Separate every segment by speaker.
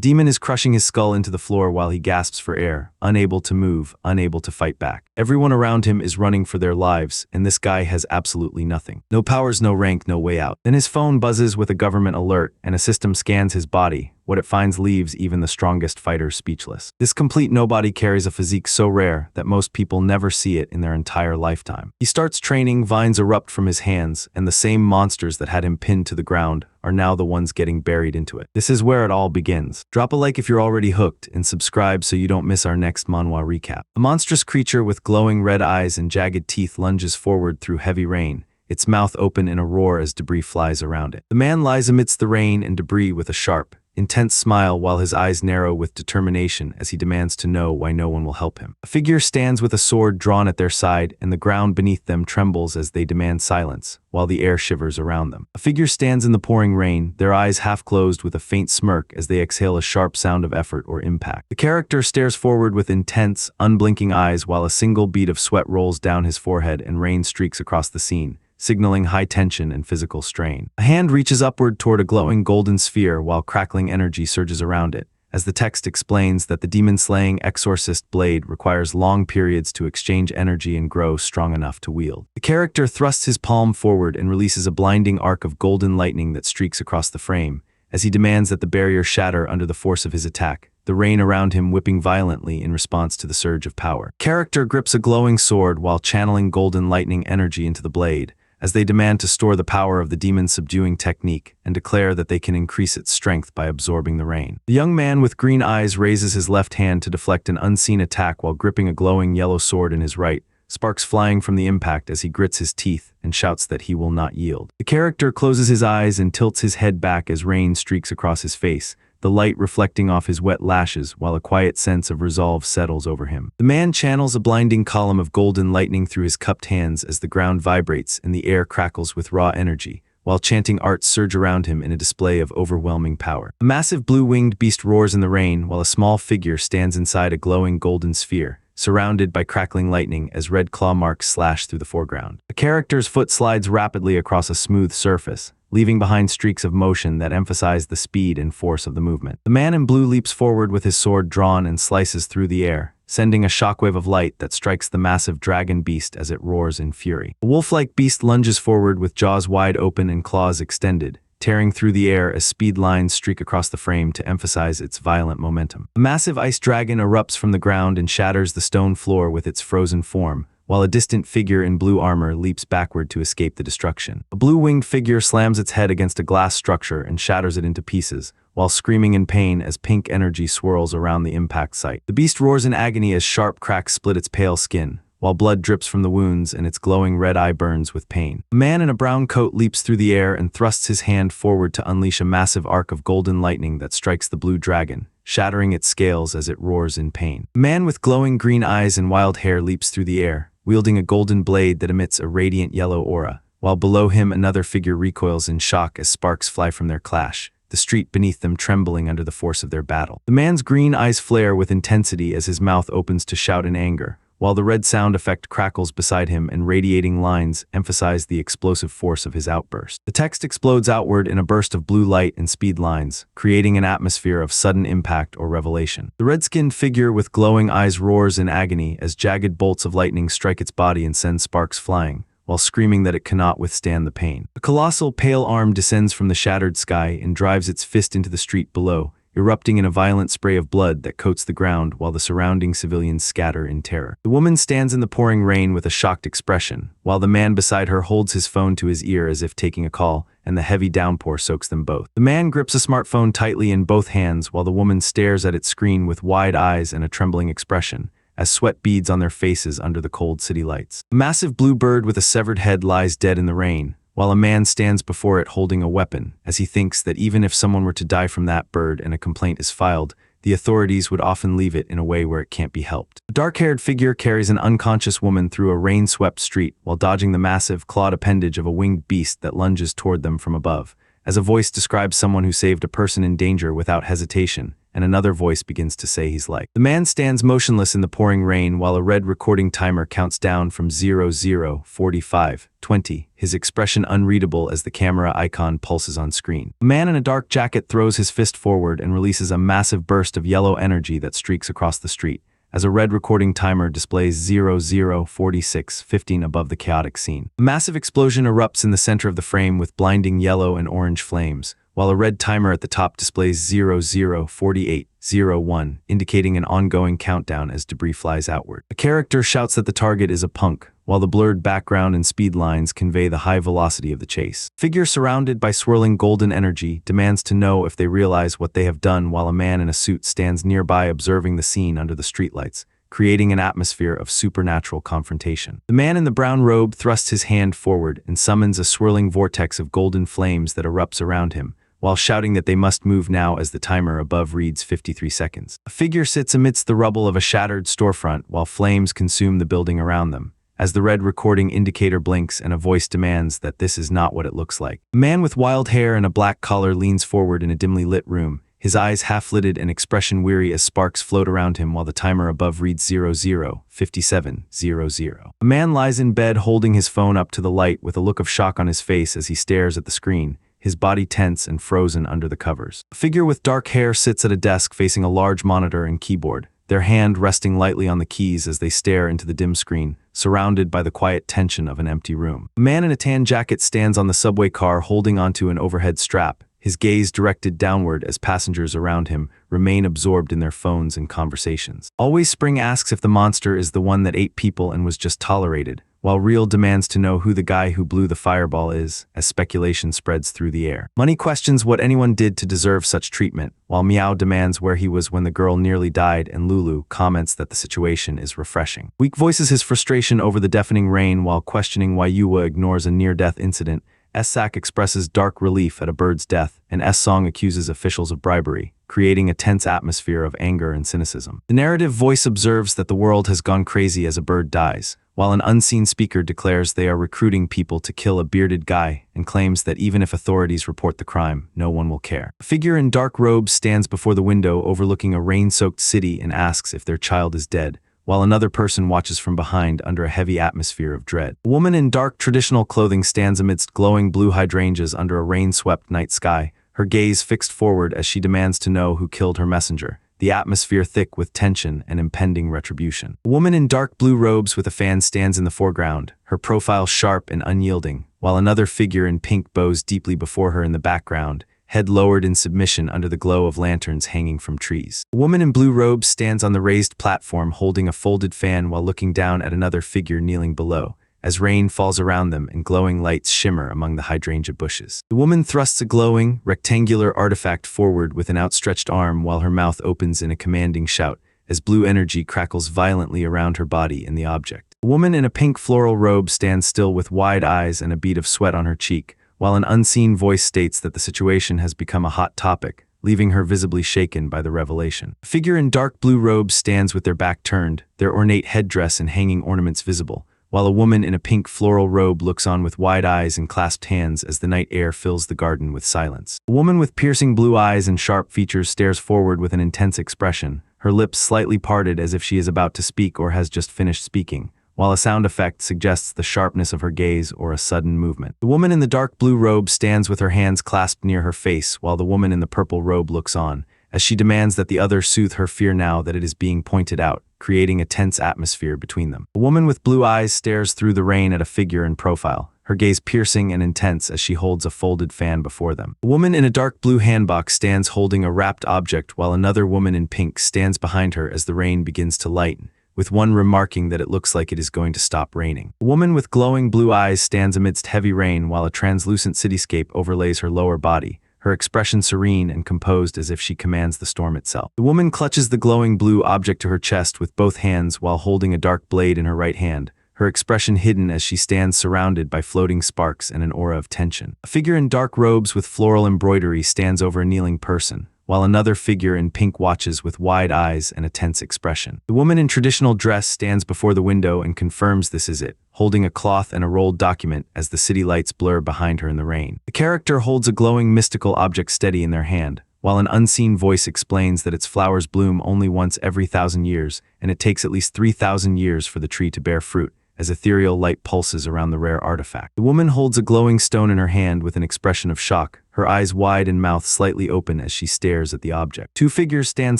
Speaker 1: demon is crushing his skull into the floor while he gasps for air, unable to move, unable to fight back. Everyone around him is running for their lives, and this guy has absolutely nothing. No powers, no rank, no way out. Then his phone buzzes with a government alert, and a system scans his body. What it finds leaves even the strongest fighters speechless. This complete nobody carries a physique so rare that most people never see it in their entire lifetime. He starts training, vines erupt from his hands, and the same monsters that had him pinned to the ground are now the ones getting buried into it. This is where it all begins. Drop a like if you're already hooked, and subscribe so you don't miss our next manhwa recap. A monstrous creature with glowing red eyes and jagged teeth lunges forward through heavy rain, its mouth open in a roar as debris flies around it. The man lies amidst the rain and debris with a sharp, intense smile while his eyes narrow with determination as he demands to know why no one will help him. A figure stands with a sword drawn at their side, and the ground beneath them trembles as they demand silence, while the air shivers around them. A figure stands in the pouring rain, their eyes half closed with a faint smirk as they exhale a sharp sound of effort or impact. The character stares forward with intense, unblinking eyes while a single bead of sweat rolls down his forehead and rain streaks across the scene, signaling high tension and physical strain. A hand reaches upward toward a glowing golden sphere while crackling energy surges around it, as the text explains that the demon-slaying exorcist blade requires long periods to exchange energy and grow strong enough to wield. The character thrusts his palm forward and releases a blinding arc of golden lightning that streaks across the frame, as he demands that the barrier shatter under the force of his attack, the rain around him whipping violently in response to the surge of power. Character grips a glowing sword while channeling golden lightning energy into the blade, as they demand to store the power of the demon's subduing technique and declare that they can increase its strength by absorbing the rain. The young man with green eyes raises his left hand to deflect an unseen attack while gripping a glowing yellow sword in his right, sparks flying from the impact as he grits his teeth and shouts that he will not yield. The character closes his eyes and tilts his head back as rain streaks across his face, the light reflecting off his wet lashes while a quiet sense of resolve settles over him. The man channels a blinding column of golden lightning through his cupped hands as the ground vibrates and the air crackles with raw energy, while chanting arts surge around him in a display of overwhelming power. A massive blue-winged beast roars in the rain while a small figure stands inside a glowing golden sphere, surrounded by crackling lightning as red claw marks slash through the foreground. The character's foot slides rapidly across a smooth surface, leaving behind streaks of motion that emphasize the speed and force of the movement. The man in blue leaps forward with his sword drawn and slices through the air, sending a shockwave of light that strikes the massive dragon beast as it roars in fury. The wolf-like beast lunges forward with jaws wide open and claws extended, tearing through the air as speed lines streak across the frame to emphasize its violent momentum. A massive ice dragon erupts from the ground and shatters the stone floor with its frozen form, while a distant figure in blue armor leaps backward to escape the destruction. A blue-winged figure slams its head against a glass structure and shatters it into pieces, while screaming in pain as pink energy swirls around the impact site. The beast roars in agony as sharp cracks split its pale skin, while blood drips from the wounds and its glowing red eye burns with pain. A man in a brown coat leaps through the air and thrusts his hand forward to unleash a massive arc of golden lightning that strikes the blue dragon, shattering its scales as it roars in pain. A man with glowing green eyes and wild hair leaps through the air, wielding a golden blade that emits a radiant yellow aura, while below him another figure recoils in shock as sparks fly from their clash, the street beneath them trembling under the force of their battle. The man's green eyes flare with intensity as his mouth opens to shout in anger, while the red sound effect crackles beside him and radiating lines emphasize the explosive force of his outburst. The text explodes outward in a burst of blue light and speed lines, creating an atmosphere of sudden impact or revelation. The red-skinned figure with glowing eyes roars in agony as jagged bolts of lightning strike its body and send sparks flying, while screaming that it cannot withstand the pain. A colossal pale arm descends from the shattered sky and drives its fist into the street below, erupting in a violent spray of blood that coats the ground while the surrounding civilians scatter in terror. The woman stands in the pouring rain with a shocked expression, while the man beside her holds his phone to his ear as if taking a call, and the heavy downpour soaks them both. The man grips a smartphone tightly in both hands while the woman stares at its screen with wide eyes and a trembling expression, as sweat beads on their faces under the cold city lights. A massive blue bird with a severed head lies dead in the rain, while a man stands before it holding a weapon, as he thinks that even if someone were to die from that bird and a complaint is filed, the authorities would often leave it in a way where it can't be helped. A dark-haired figure carries an unconscious woman through a rain-swept street while dodging the massive, clawed appendage of a winged beast that lunges toward them from above, as a voice describes someone who saved a person in danger without hesitation, and another voice begins to say he's like. The man stands motionless in the pouring rain while a red recording timer counts down from 00, 45, 20, his expression unreadable as the camera icon pulses on screen. A man in a dark jacket throws his fist forward and releases a massive burst of yellow energy that streaks across the street, as a red recording timer displays 00, 46, 15 above the chaotic scene. A massive explosion erupts in the center of the frame with blinding yellow and orange flames, while a red timer at the top displays 00, 48, 01, indicating an ongoing countdown as debris flies outward. A character shouts that the target is a punk, while the blurred background and speed lines convey the high velocity of the chase. Figure surrounded by swirling golden energy demands to know if they realize what they have done, while a man in a suit stands nearby observing the scene under the streetlights, creating an atmosphere of supernatural confrontation. The man in the brown robe thrusts his hand forward and summons a swirling vortex of golden flames that erupts around him, while shouting that they must move now as the timer above reads 53 seconds. A figure sits amidst the rubble of a shattered storefront while flames consume the building around them, as the red recording indicator blinks and a voice demands that this is not what it looks like. A man with wild hair and a black collar leans forward in a dimly lit room, his eyes half-lidded and expression weary as sparks float around him while the timer above reads 00, 57, 00. A man lies in bed holding his phone up to the light with a look of shock on his face as he stares at the screen, his body tense and frozen under the covers. A figure with dark hair sits at a desk facing a large monitor and keyboard, their hand resting lightly on the keys as they stare into the dim screen, surrounded by the quiet tension of an empty room. A man in a tan jacket stands on the subway car holding onto an overhead strap, his gaze directed downward as passengers around him remain absorbed in their phones and conversations. Always Spring asks if the monster is the one that ate people and was just tolerated, while Real demands to know who the guy who blew the fireball is, as speculation spreads through the air. Money questions what anyone did to deserve such treatment, while Meow demands where he was when the girl nearly died, and Lulu comments that the situation is refreshing. Weak voices his frustration over the deafening rain while questioning why Yuwa ignores a near-death incident. S-Sack expresses dark relief at a bird's death, and S-Song accuses officials of bribery, creating a tense atmosphere of anger and cynicism. The narrative voice observes that the world has gone crazy as a bird dies, while an unseen speaker declares they are recruiting people to kill a bearded guy and claims that even if authorities report the crime, no one will care. A figure in dark robes stands before the window overlooking a rain-soaked city and asks if their child is dead, while another person watches from behind under a heavy atmosphere of dread. A woman in dark traditional clothing stands amidst glowing blue hydrangeas under a rain-swept night sky, her gaze fixed forward as she demands to know who killed her messenger, the atmosphere thick with tension and impending retribution. A woman in dark blue robes with a fan stands in the foreground, her profile sharp and unyielding, while another figure in pink bows deeply before her in the background, head lowered in submission under the glow of lanterns hanging from trees. A woman in blue robes stands on the raised platform holding a folded fan while looking down at another figure kneeling below, as rain falls around them and glowing lights shimmer among the hydrangea bushes. The woman thrusts a glowing, rectangular artifact forward with an outstretched arm while her mouth opens in a commanding shout, as blue energy crackles violently around her body and the object. A woman in a pink floral robe stands still with wide eyes and a bead of sweat on her cheek, while an unseen voice states that the situation has become a hot topic, leaving her visibly shaken by the revelation. A figure in dark blue robes stands with their back turned, their ornate headdress and hanging ornaments visible, while a woman in a pink floral robe looks on with wide eyes and clasped hands as the night air fills the garden with silence. A woman with piercing blue eyes and sharp features stares forward with an intense expression, her lips slightly parted as if she is about to speak or has just finished speaking, while a sound effect suggests the sharpness of her gaze or a sudden movement. The woman in the dark blue robe stands with her hands clasped near her face while the woman in the purple robe looks on, as she demands that the other soothe her fear now that it is being pointed out, creating a tense atmosphere between them. A woman with blue eyes stares through the rain at a figure in profile, her gaze piercing and intense as she holds a folded fan before them. A woman in a dark blue handbox stands holding a wrapped object while another woman in pink stands behind her as the rain begins to lighten, with one remarking that it looks like it is going to stop raining. A woman with glowing blue eyes stands amidst heavy rain while a translucent cityscape overlays her lower body, her expression serene and composed as if she commands the storm itself. The woman clutches the glowing blue object to her chest with both hands while holding a dark blade in her right hand, her expression hidden as she stands surrounded by floating sparks and an aura of tension. A figure in dark robes with floral embroidery stands over a kneeling person, while another figure in pink watches with wide eyes and a tense expression. The woman in traditional dress stands before the window and confirms this is it, holding a cloth and a rolled document as the city lights blur behind her in the rain. The character holds a glowing mystical object steady in their hand, while an unseen voice explains that its flowers bloom only once every 1,000 years, and it takes at least 3,000 years for the tree to bear fruit, as ethereal light pulses around the rare artifact. The woman holds a glowing stone in her hand with an expression of shock, her eyes wide and mouth slightly open as she stares at the object. Two figures stand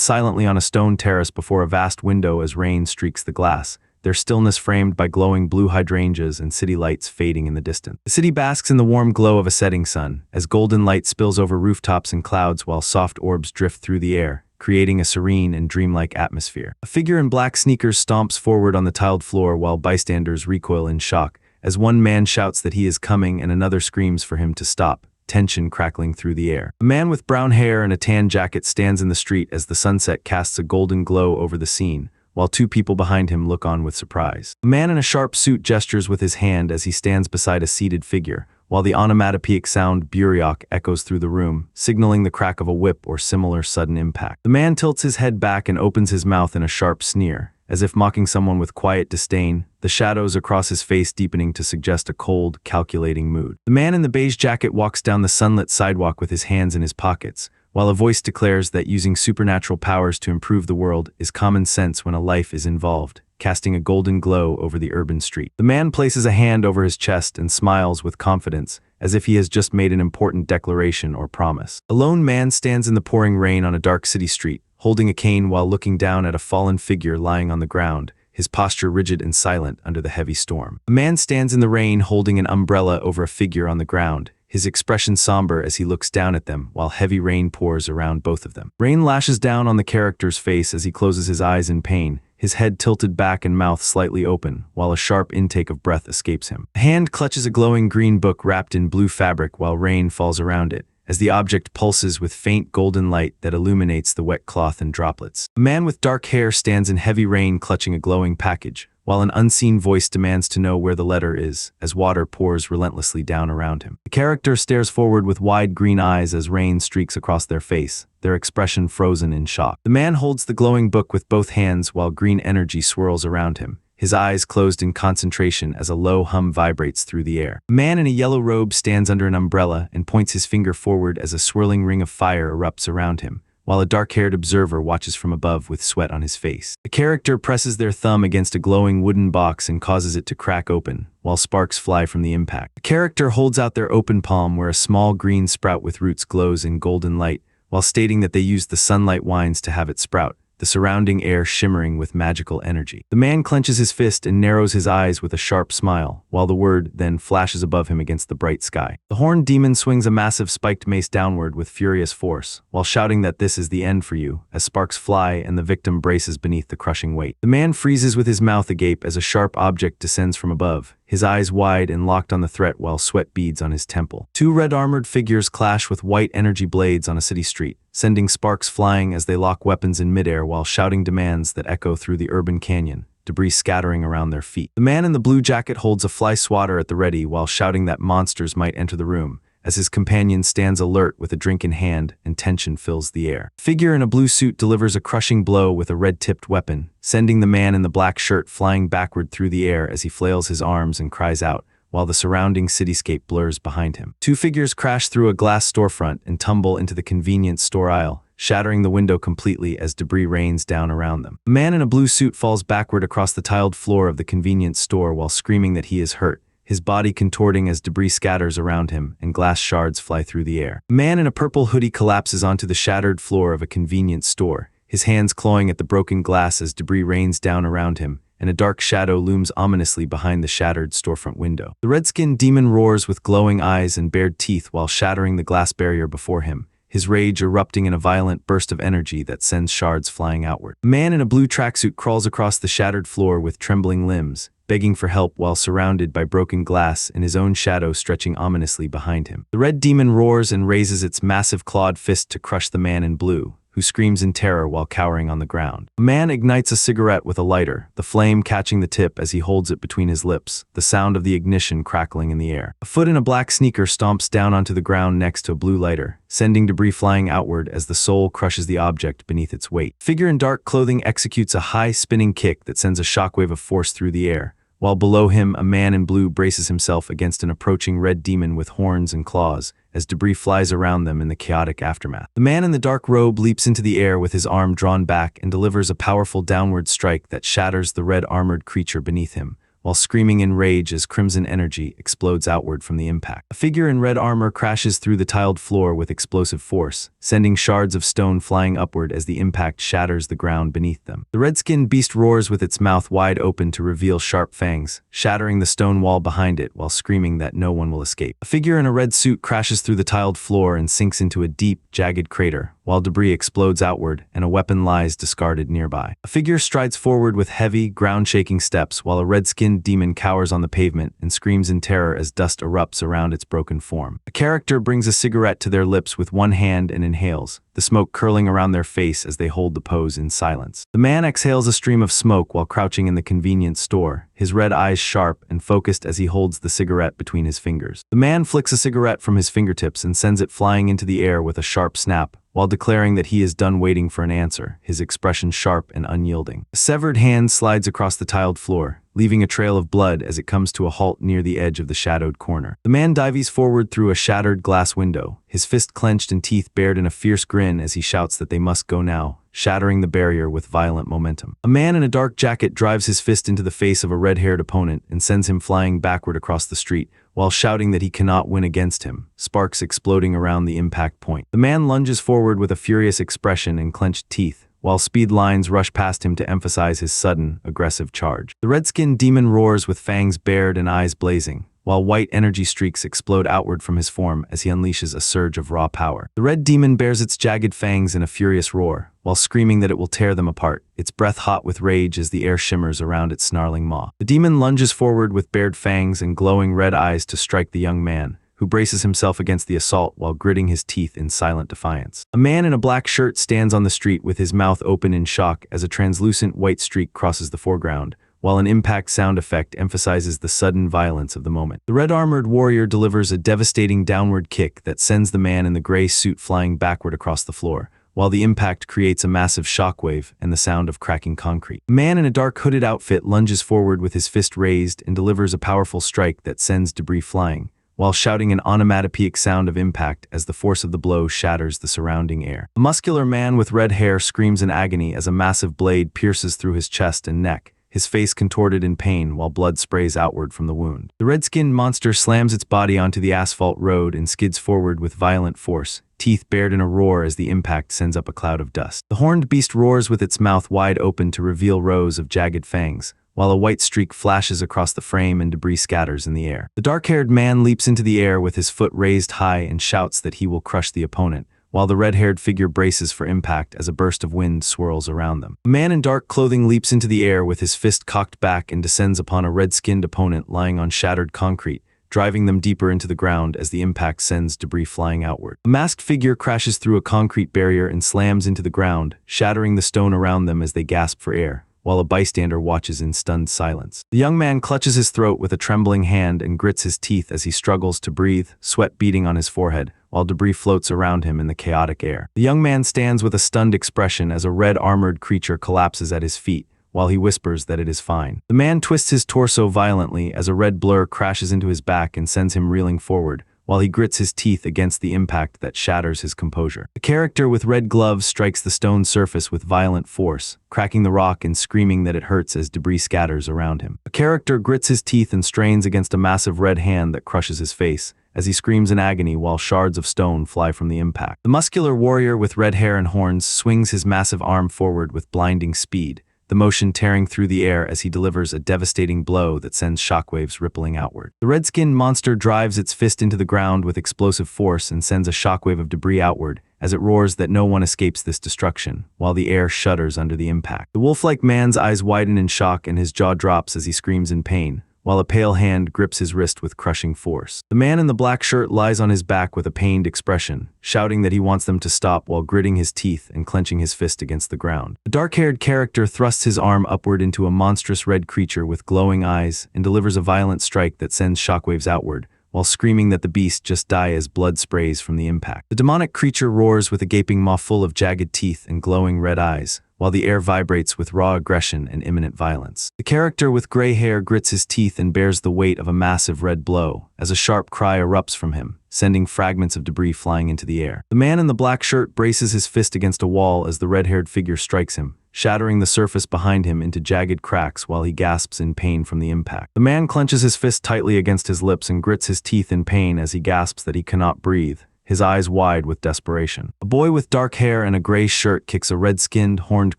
Speaker 1: silently on a stone terrace before a vast window as rain streaks the glass, their stillness framed by glowing blue hydrangeas and city lights fading in the distance. The city basks in the warm glow of a setting sun, as golden light spills over rooftops and clouds while soft orbs drift through the air, creating a serene and dreamlike atmosphere. A figure in black sneakers stomps forward on the tiled floor while bystanders recoil in shock, as one man shouts that he is coming and another screams for him to stop, tension crackling through the air. A man with brown hair and a tan jacket stands in the street as the sunset casts a golden glow over the scene, while two people behind him look on with surprise. A man in a sharp suit gestures with his hand as he stands beside a seated figure, while the onomatopoeic sound buryok echoes through the room, signaling the crack of a whip or similar sudden impact. The man tilts his head back and opens his mouth in a sharp sneer, as if mocking someone with quiet disdain, the shadows across his face deepening to suggest a cold, calculating mood. The man in the beige jacket walks down the sunlit sidewalk with his hands in his pockets, while a voice declares that using supernatural powers to improve the world is common sense when a life is involved, casting a golden glow over the urban street. The man places a hand over his chest and smiles with confidence, as if he has just made an important declaration or promise. A lone man stands in the pouring rain on a dark city street, holding a cane while looking down at a fallen figure lying on the ground, his posture rigid and silent under the heavy storm. A man stands in the rain holding an umbrella over a figure on the ground, his expression somber as he looks down at them while heavy rain pours around both of them. Rain lashes down on the character's face as he closes his eyes in pain, his head tilted back and mouth slightly open, while a sharp intake of breath escapes him. A hand clutches a glowing green book wrapped in blue fabric while rain falls around it, as the object pulses with faint golden light that illuminates the wet cloth in droplets. A man with dark hair stands in heavy rain clutching a glowing package, while an unseen voice demands to know where the letter is, as water pours relentlessly down around him. The character stares forward with wide green eyes as rain streaks across their face, their expression frozen in shock. The man holds the glowing book with both hands while green energy swirls around him, his eyes closed in concentration as a low hum vibrates through the air. A man in a yellow robe stands under an umbrella and points his finger forward as a swirling ring of fire erupts around him, while a dark-haired observer watches from above with sweat on his face. The character presses their thumb against a glowing wooden box and causes it to crack open, while sparks fly from the impact. The character holds out their open palm where a small green sprout with roots glows in golden light, while stating that they used the sunlight winds to have it sprout, the surrounding air shimmering with magical energy. The man clenches his fist and narrows his eyes with a sharp smile, while the word then flashes above him against the bright sky. The horned demon swings a massive spiked mace downward with furious force, while shouting that this is the end for you, as sparks fly and the victim braces beneath the crushing weight. The man freezes with his mouth agape as a sharp object descends from above, his eyes wide and locked on the threat while sweat beads on his temple. Two red-armored figures clash with white energy blades on a city street, sending sparks flying as they lock weapons in midair while shouting demands that echo through the urban canyon, debris scattering around their feet. The man in the blue jacket holds a fly swatter at the ready while shouting that monsters might enter the room, as his companion stands alert with a drink in hand and tension fills the air. A figure in a blue suit delivers a crushing blow with a red-tipped weapon, sending the man in the black shirt flying backward through the air as he flails his arms and cries out, while the surrounding cityscape blurs behind him. Two figures crash through a glass storefront and tumble into the convenience store aisle, shattering the window completely as debris rains down around them. A man in a blue suit falls backward across the tiled floor of the convenience store while screaming that he is hurt, his body contorting as debris scatters around him and glass shards fly through the air. A man in a purple hoodie collapses onto the shattered floor of a convenience store, his hands clawing at the broken glass as debris rains down around him, and a dark shadow looms ominously behind the shattered storefront window. The red-skinned demon roars with glowing eyes and bared teeth while shattering the glass barrier before him, his rage erupting in a violent burst of energy that sends shards flying outward. A man in a blue tracksuit crawls across the shattered floor with trembling limbs, begging for help while surrounded by broken glass and his own shadow stretching ominously behind him. The red demon roars and raises its massive clawed fist to crush the man in blue, who screams in terror while cowering on the ground. A man ignites a cigarette with a lighter, the flame catching the tip as he holds it between his lips, the sound of the ignition crackling in the air. A foot in a black sneaker stomps down onto the ground next to a blue lighter, sending debris flying outward as the soul crushes the object beneath its weight. A figure in dark clothing executes a high spinning kick that sends a shockwave of force through the air, while below him a man in blue braces himself against an approaching red demon with horns and claws, as debris flies around them in the chaotic aftermath. The man in the dark robe leaps into the air with his arm drawn back and delivers a powerful downward strike that shatters the red armored creature beneath him, while screaming in rage as crimson energy explodes outward from the impact. A figure in red armor crashes through the tiled floor with explosive force, sending shards of stone flying upward as the impact shatters the ground beneath them. The red-skinned beast roars with its mouth wide open to reveal sharp fangs, shattering the stone wall behind it while screaming that no one will escape. A figure in a red suit crashes through the tiled floor and sinks into a deep, jagged crater, while debris explodes outward and a weapon lies discarded nearby. A figure strides forward with heavy, ground-shaking steps while a red-skinned demon cowers on the pavement and screams in terror as dust erupts around its broken form. A character brings a cigarette to their lips with one hand and inhales, the smoke curling around their face as they hold the pose in silence. The man exhales a stream of smoke while crouching in the convenience store, his red eyes sharp and focused as he holds the cigarette between his fingers. The man flicks a cigarette from his fingertips and sends it flying into the air with a sharp snap, while declaring that he is done waiting for an answer, his expression sharp and unyielding. A severed hand slides across the tiled floor, leaving a trail of blood as it comes to a halt near the edge of the shadowed corner. The man dives forward through a shattered glass window, his fist clenched and teeth bared in a fierce grin as he shouts that they must go now, shattering the barrier with violent momentum. A man in a dark jacket drives his fist into the face of a red-haired opponent and sends him flying backward across the street, while shouting that he cannot win against him, sparks exploding around the impact point. The man lunges forward with a furious expression and clenched teeth, while speed lines rush past him to emphasize his sudden, aggressive charge. The red-skinned demon roars with fangs bared and eyes blazing, while white energy streaks explode outward from his form as he unleashes a surge of raw power. The red demon bares its jagged fangs in a furious roar, while screaming that it will tear them apart, its breath hot with rage as the air shimmers around its snarling maw. The demon lunges forward with bared fangs and glowing red eyes to strike the young man, who braces himself against the assault while gritting his teeth in silent defiance. A man in a black shirt stands on the street with his mouth open in shock as a translucent white streak crosses the foreground, while an impact sound effect emphasizes the sudden violence of the moment. The red-armored warrior delivers a devastating downward kick that sends the man in the gray suit flying backward across the floor, while the impact creates a massive shockwave and the sound of cracking concrete. A man in a dark hooded outfit lunges forward with his fist raised and delivers a powerful strike that sends debris flying, while shouting an onomatopoeic sound of impact as the force of the blow shatters the surrounding air. A muscular man with red hair screams in agony as a massive blade pierces through his chest and neck, his face contorted in pain while blood sprays outward from the wound. The red-skinned monster slams its body onto the asphalt road and skids forward with violent force, teeth bared in a roar as the impact sends up a cloud of dust. The horned beast roars with its mouth wide open to reveal rows of jagged fangs, while a white streak flashes across the frame and debris scatters in the air. The dark-haired man leaps into the air with his foot raised high and shouts that he will crush the opponent, while the red-haired figure braces for impact as a burst of wind swirls around them. A man in dark clothing leaps into the air with his fist cocked back and descends upon a red-skinned opponent lying on shattered concrete, driving them deeper into the ground as the impact sends debris flying outward. A masked figure crashes through a concrete barrier and slams into the ground, shattering the stone around them as they gasp for air, while a bystander watches in stunned silence. The young man clutches his throat with a trembling hand and grits his teeth as he struggles to breathe, sweat beading on his forehead, while debris floats around him in the chaotic air. The young man stands with a stunned expression as a red-armored creature collapses at his feet, while he whispers that it is fine. The man twists his torso violently as a red blur crashes into his back and sends him reeling forward, while he grits his teeth against the impact that shatters his composure. The character with red gloves strikes the stone surface with violent force, cracking the rock and screaming that it hurts as debris scatters around him. A character grits his teeth and strains against a massive red hand that crushes his face, as he screams in agony while shards of stone fly from the impact. The muscular warrior with red hair and horns swings his massive arm forward with blinding speed, the motion tearing through the air as he delivers a devastating blow that sends shockwaves rippling outward. The red-skinned monster drives its fist into the ground with explosive force and sends a shockwave of debris outward as it roars that no one escapes this destruction, while the air shudders under the impact. The wolf-like man's eyes widen in shock and his jaw drops as he screams in pain, while a pale hand grips his wrist with crushing force. The man in the black shirt lies on his back with a pained expression, shouting that he wants them to stop while gritting his teeth and clenching his fist against the ground. The dark-haired character thrusts his arm upward into a monstrous red creature with glowing eyes and delivers a violent strike that sends shockwaves outward, while screaming that the beast just die as blood sprays from the impact. The demonic creature roars with a gaping maw full of jagged teeth and glowing red eyes, while the air vibrates with raw aggression and imminent violence. The character with gray hair grits his teeth and bears the weight of a massive red blow, as a sharp cry erupts from him, sending fragments of debris flying into the air. The man in the black shirt braces his fist against a wall as the red-haired figure strikes him, shattering the surface behind him into jagged cracks while he gasps in pain from the impact. The man clenches his fist tightly against his lips and grits his teeth in pain as he gasps that he cannot breathe, his eyes wide with desperation. A boy with dark hair and a gray shirt kicks a red-skinned, horned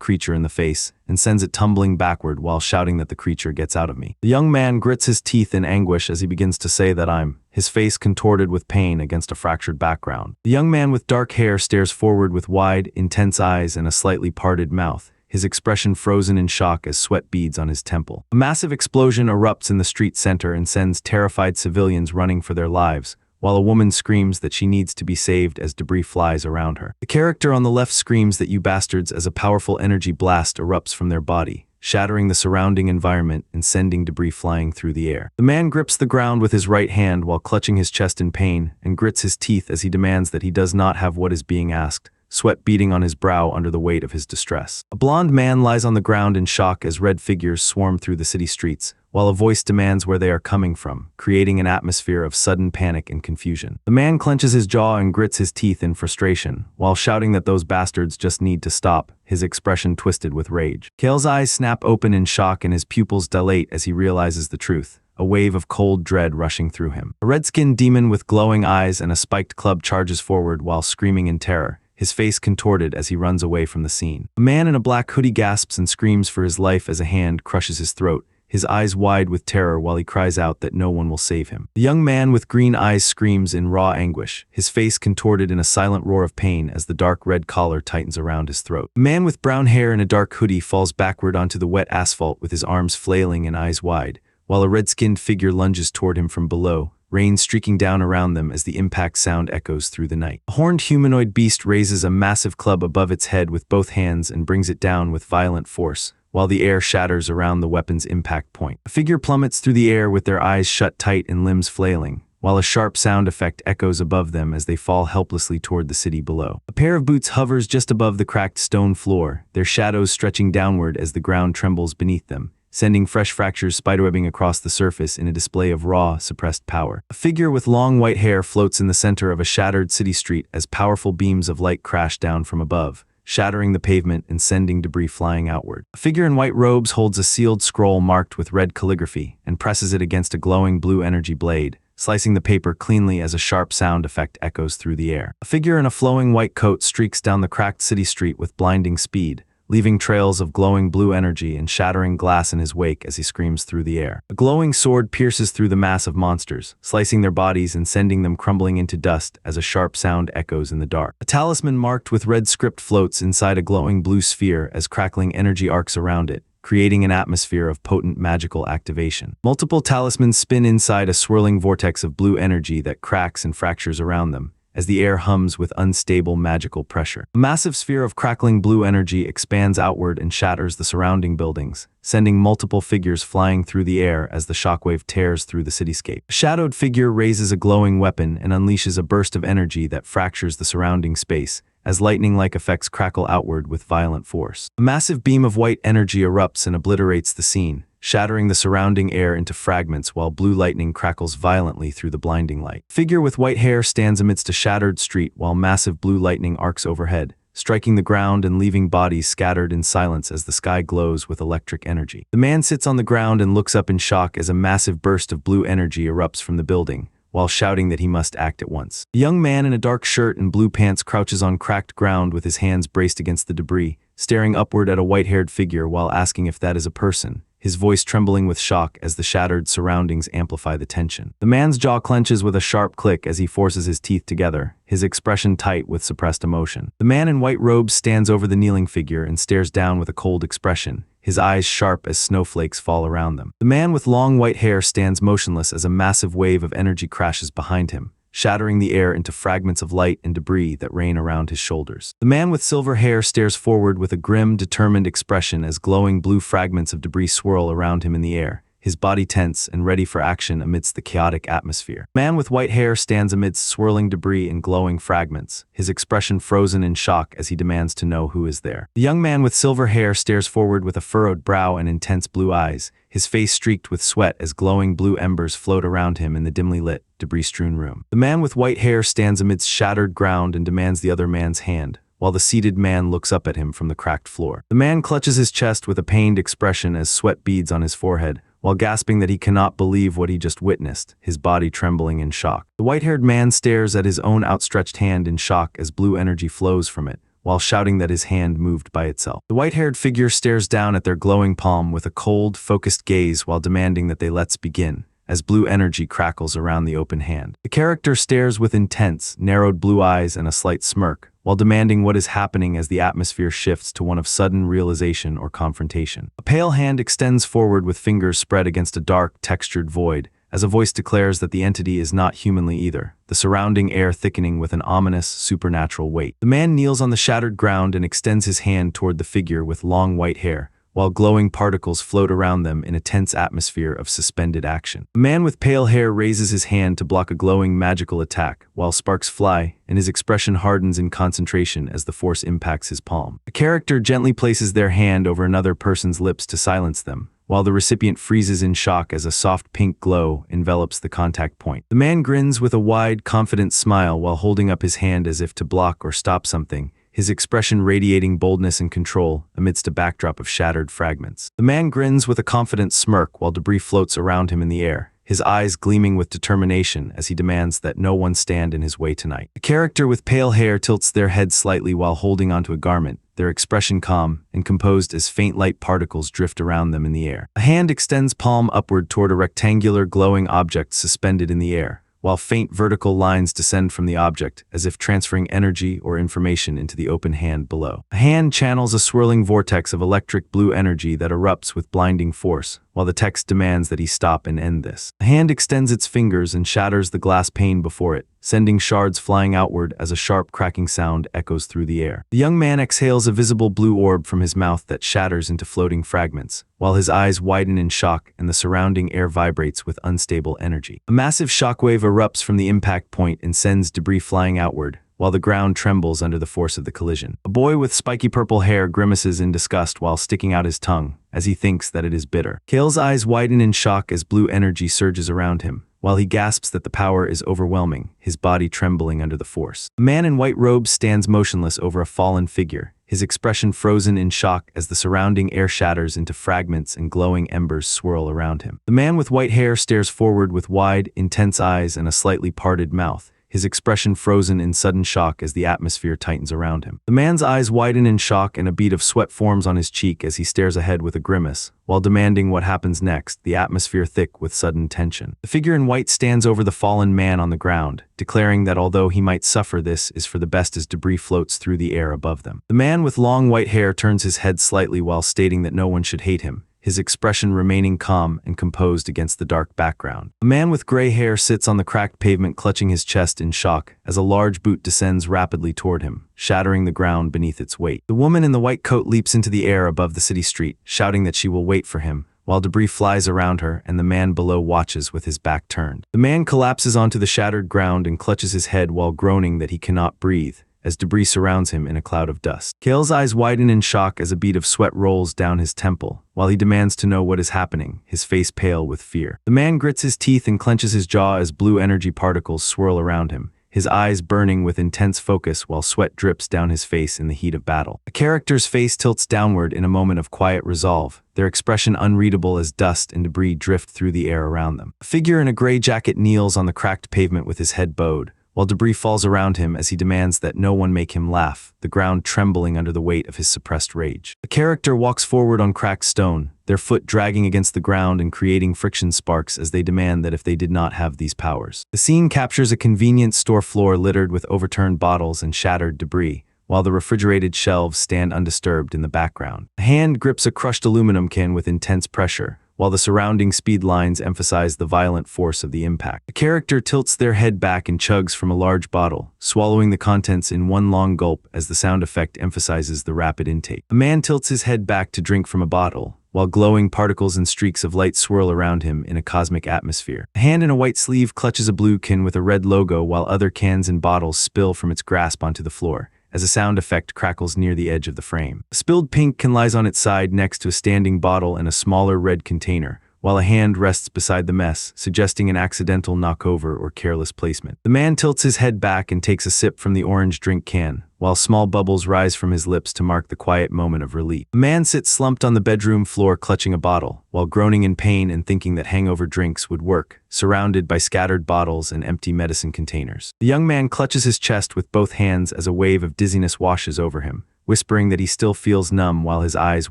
Speaker 1: creature in the face and sends it tumbling backward while shouting that the creature gets out of me. The young man grits his teeth in anguish as he begins to say that I'm, his face contorted with pain against a fractured background. The young man with dark hair stares forward with wide, intense eyes and a slightly parted mouth, his expression frozen in shock as sweat beads on his temple. A massive explosion erupts in the street center and sends terrified civilians running for their lives, while a woman screams that she needs to be saved as debris flies around her. The character on the left screams that you bastards as a powerful energy blast erupts from their body, shattering the surrounding environment and sending debris flying through the air. The man grips the ground with his right hand while clutching his chest in pain and grits his teeth as he demands that he does not have what is being asked, sweat beading on his brow under the weight of his distress. A blond man lies on the ground in shock as red figures swarm through the city streets, while a voice demands where they are coming from, creating an atmosphere of sudden panic and confusion. The man clenches his jaw and grits his teeth in frustration, while shouting that those bastards just need to stop, his expression twisted with rage. Kale's eyes snap open in shock and his pupils dilate as he realizes the truth, a wave of cold dread rushing through him. A red-skinned demon with glowing eyes and a spiked club charges forward while screaming in terror, his face contorted as he runs away from the scene. A man in a black hoodie gasps and screams for his life as a hand crushes his throat, his eyes wide with terror while he cries out that no one will save him. The young man with green eyes screams in raw anguish, his face contorted in a silent roar of pain as the dark red collar tightens around his throat. The man with brown hair and a dark hoodie falls backward onto the wet asphalt with his arms flailing and eyes wide, while a red-skinned figure lunges toward him from below, rain streaking down around them as the impact sound echoes through the night. A horned humanoid beast raises a massive club above its head with both hands and brings it down with violent force, while the air shatters around the weapon's impact point. A figure plummets through the air with their eyes shut tight and limbs flailing, while a sharp sound effect echoes above them as they fall helplessly toward the city below. A pair of boots hovers just above the cracked stone floor, their shadows stretching downward as the ground trembles beneath them, sending fresh fractures spiderwebbing across the surface in a display of raw, suppressed power. A figure with long white hair floats in the center of a shattered city street as powerful beams of light crash down from above, shattering the pavement and sending debris flying outward. A figure in white robes holds a sealed scroll marked with red calligraphy and presses it against a glowing blue energy blade, slicing the paper cleanly as a sharp sound effect echoes through the air. A figure in a flowing white coat streaks down the cracked city street with blinding speed, leaving trails of glowing blue energy and shattering glass in his wake as he screams through the air. A glowing sword pierces through the mass of monsters, slicing their bodies and sending them crumbling into dust as a sharp sound echoes in the dark. A talisman marked with red script floats inside a glowing blue sphere as crackling energy arcs around it, creating an atmosphere of potent magical activation. Multiple talismans spin inside a swirling vortex of blue energy that cracks and fractures around them, as the air hums with unstable magical pressure. A massive sphere of crackling blue energy expands outward and shatters the surrounding buildings, sending multiple figures flying through the air as the shockwave tears through the cityscape. A shadowed figure raises a glowing weapon and unleashes a burst of energy that fractures the surrounding space, as lightning-like effects crackle outward with violent force. A massive beam of white energy erupts and obliterates the scene, shattering the surrounding air into fragments while blue lightning crackles violently through the blinding light. A figure with white hair stands amidst a shattered street while massive blue lightning arcs overhead, striking the ground and leaving bodies scattered in silence as the sky glows with electric energy. The man sits on the ground and looks up in shock as a massive burst of blue energy erupts from the building, while shouting that he must act at once. A young man in a dark shirt and blue pants crouches on cracked ground with his hands braced against the debris, staring upward at a white-haired figure while asking if that is a person, his voice trembling with shock as the shattered surroundings amplify the tension. The man's jaw clenches with a sharp click as he forces his teeth together, his expression tight with suppressed emotion. The man in white robes stands over the kneeling figure and stares down with a cold expression, his eyes sharp as snowflakes fall around them. The man with long white hair stands motionless as a massive wave of energy crashes behind him, shattering the air into fragments of light and debris that rain around his shoulders. The man with silver hair stares forward with a grim, determined expression as glowing blue fragments of debris swirl around him in the air, his body tense and ready for action amidst the chaotic atmosphere. The man with white hair stands amidst swirling debris and glowing fragments, his expression frozen in shock as he demands to know who is there. The young man with silver hair stares forward with a furrowed brow and intense blue eyes, his face streaked with sweat as glowing blue embers float around him in the dimly lit, debris-strewn room. The man with white hair stands amidst shattered ground and demands the other man's hand, while the seated man looks up at him from the cracked floor. The man clutches his chest with a pained expression as sweat beads on his forehead, while gasping that he cannot believe what he just witnessed, his body trembling in shock. The white-haired man stares at his own outstretched hand in shock as blue energy flows from it, while shouting that his hand moved by itself. The white-haired figure stares down at their glowing palm with a cold, focused gaze while demanding that they let's begin, as blue energy crackles around the open hand. The character stares with intense, narrowed blue eyes and a slight smirk, while demanding what is happening as the atmosphere shifts to one of sudden realization or confrontation. A pale hand extends forward with fingers spread against a dark, textured void, as a voice declares that the entity is not humanly either, the surrounding air thickening with an ominous, supernatural weight. The man kneels on the shattered ground and extends his hand toward the figure with long white hair, while glowing particles float around them in a tense atmosphere of suspended action. The man with pale hair raises his hand to block a glowing magical attack, while sparks fly, and his expression hardens in concentration as the force impacts his palm. A character gently places their hand over another person's lips to silence them, while the recipient freezes in shock as a soft pink glow envelops the contact point. The man grins with a wide, confident smile while holding up his hand as if to block or stop something, his expression radiating boldness and control amidst a backdrop of shattered fragments. The man grins with a confident smirk while debris floats around him in the air, his eyes gleaming with determination as he demands that no one stand in his way tonight. The character with pale hair tilts their head slightly while holding onto a garment, their expression calm and composed as faint light particles drift around them in the air. A hand extends palm upward toward a rectangular glowing object suspended in the air, while faint vertical lines descend from the object, as if transferring energy or information into the open hand below. A hand channels a swirling vortex of electric blue energy that erupts with blinding force, while the text demands that he stop and end this. A hand extends its fingers and shatters the glass pane before it, sending shards flying outward as a sharp cracking sound echoes through the air. The young man exhales a visible blue orb from his mouth that shatters into floating fragments, while his eyes widen in shock and the surrounding air vibrates with unstable energy. A massive shockwave erupts from the impact point and sends debris flying outward, while the ground trembles under the force of the collision. A boy with spiky purple hair grimaces in disgust while sticking out his tongue, as he thinks that it is bitter. Kale's eyes widen in shock as blue energy surges around him, while he gasps that the power is overwhelming, his body trembling under the force. A man in white robes stands motionless over a fallen figure, his expression frozen in shock as the surrounding air shatters into fragments and glowing embers swirl around him. The man with white hair stares forward with wide, intense eyes and a slightly parted mouth, his expression frozen in sudden shock as the atmosphere tightens around him. The man's eyes widen in shock and a bead of sweat forms on his cheek as he stares ahead with a grimace, while demanding what happens next, the atmosphere thick with sudden tension. The figure in white stands over the fallen man on the ground, declaring that although he might suffer, this is for the best as debris floats through the air above them. The man with long white hair turns his head slightly while stating that no one should hate him, his expression remaining calm and composed against the dark background. A man with gray hair sits on the cracked pavement clutching his chest in shock as a large boot descends rapidly toward him, shattering the ground beneath its weight. The woman in the white coat leaps into the air above the city street, shouting that she will wait for him, while debris flies around her and the man below watches with his back turned. The man collapses onto the shattered ground and clutches his head while groaning that he cannot breathe, as debris surrounds him in a cloud of dust. Kale's eyes widen in shock as a bead of sweat rolls down his temple, while he demands to know what is happening, his face pale with fear. The man grits his teeth and clenches his jaw as blue energy particles swirl around him, his eyes burning with intense focus while sweat drips down his face in the heat of battle. A character's face tilts downward in a moment of quiet resolve, their expression unreadable as dust and debris drift through the air around them. A figure in a gray jacket kneels on the cracked pavement with his head bowed, while debris falls around him as he demands that no one make him laugh, the ground trembling under the weight of his suppressed rage. A character walks forward on cracked stone, their foot dragging against the ground and creating friction sparks as they demand that if they did not have these powers. The scene captures a convenient store floor littered with overturned bottles and shattered debris, while the refrigerated shelves stand undisturbed in the background. A hand grips a crushed aluminum can with intense pressure, while the surrounding speed lines emphasize the violent force of the impact. The character tilts their head back and chugs from a large bottle, swallowing the contents in one long gulp as the sound effect emphasizes the rapid intake. A man tilts his head back to drink from a bottle, while glowing particles and streaks of light swirl around him in a cosmic atmosphere. A hand in a white sleeve clutches a blue can with a red logo while other cans and bottles spill from its grasp onto the floor, as a sound effect crackles near the edge of the frame. A spilled pink can lies on its side next to a standing bottle and a smaller red container, while a hand rests beside the mess, suggesting an accidental knockover or careless placement. The man tilts his head back and takes a sip from the orange drink can, while small bubbles rise from his lips to mark the quiet moment of relief. A man sits slumped on the bedroom floor clutching a bottle, while groaning in pain and thinking that hangover drinks would work, surrounded by scattered bottles and empty medicine containers. The young man clutches his chest with both hands as a wave of dizziness washes over him, whispering that he still feels numb while his eyes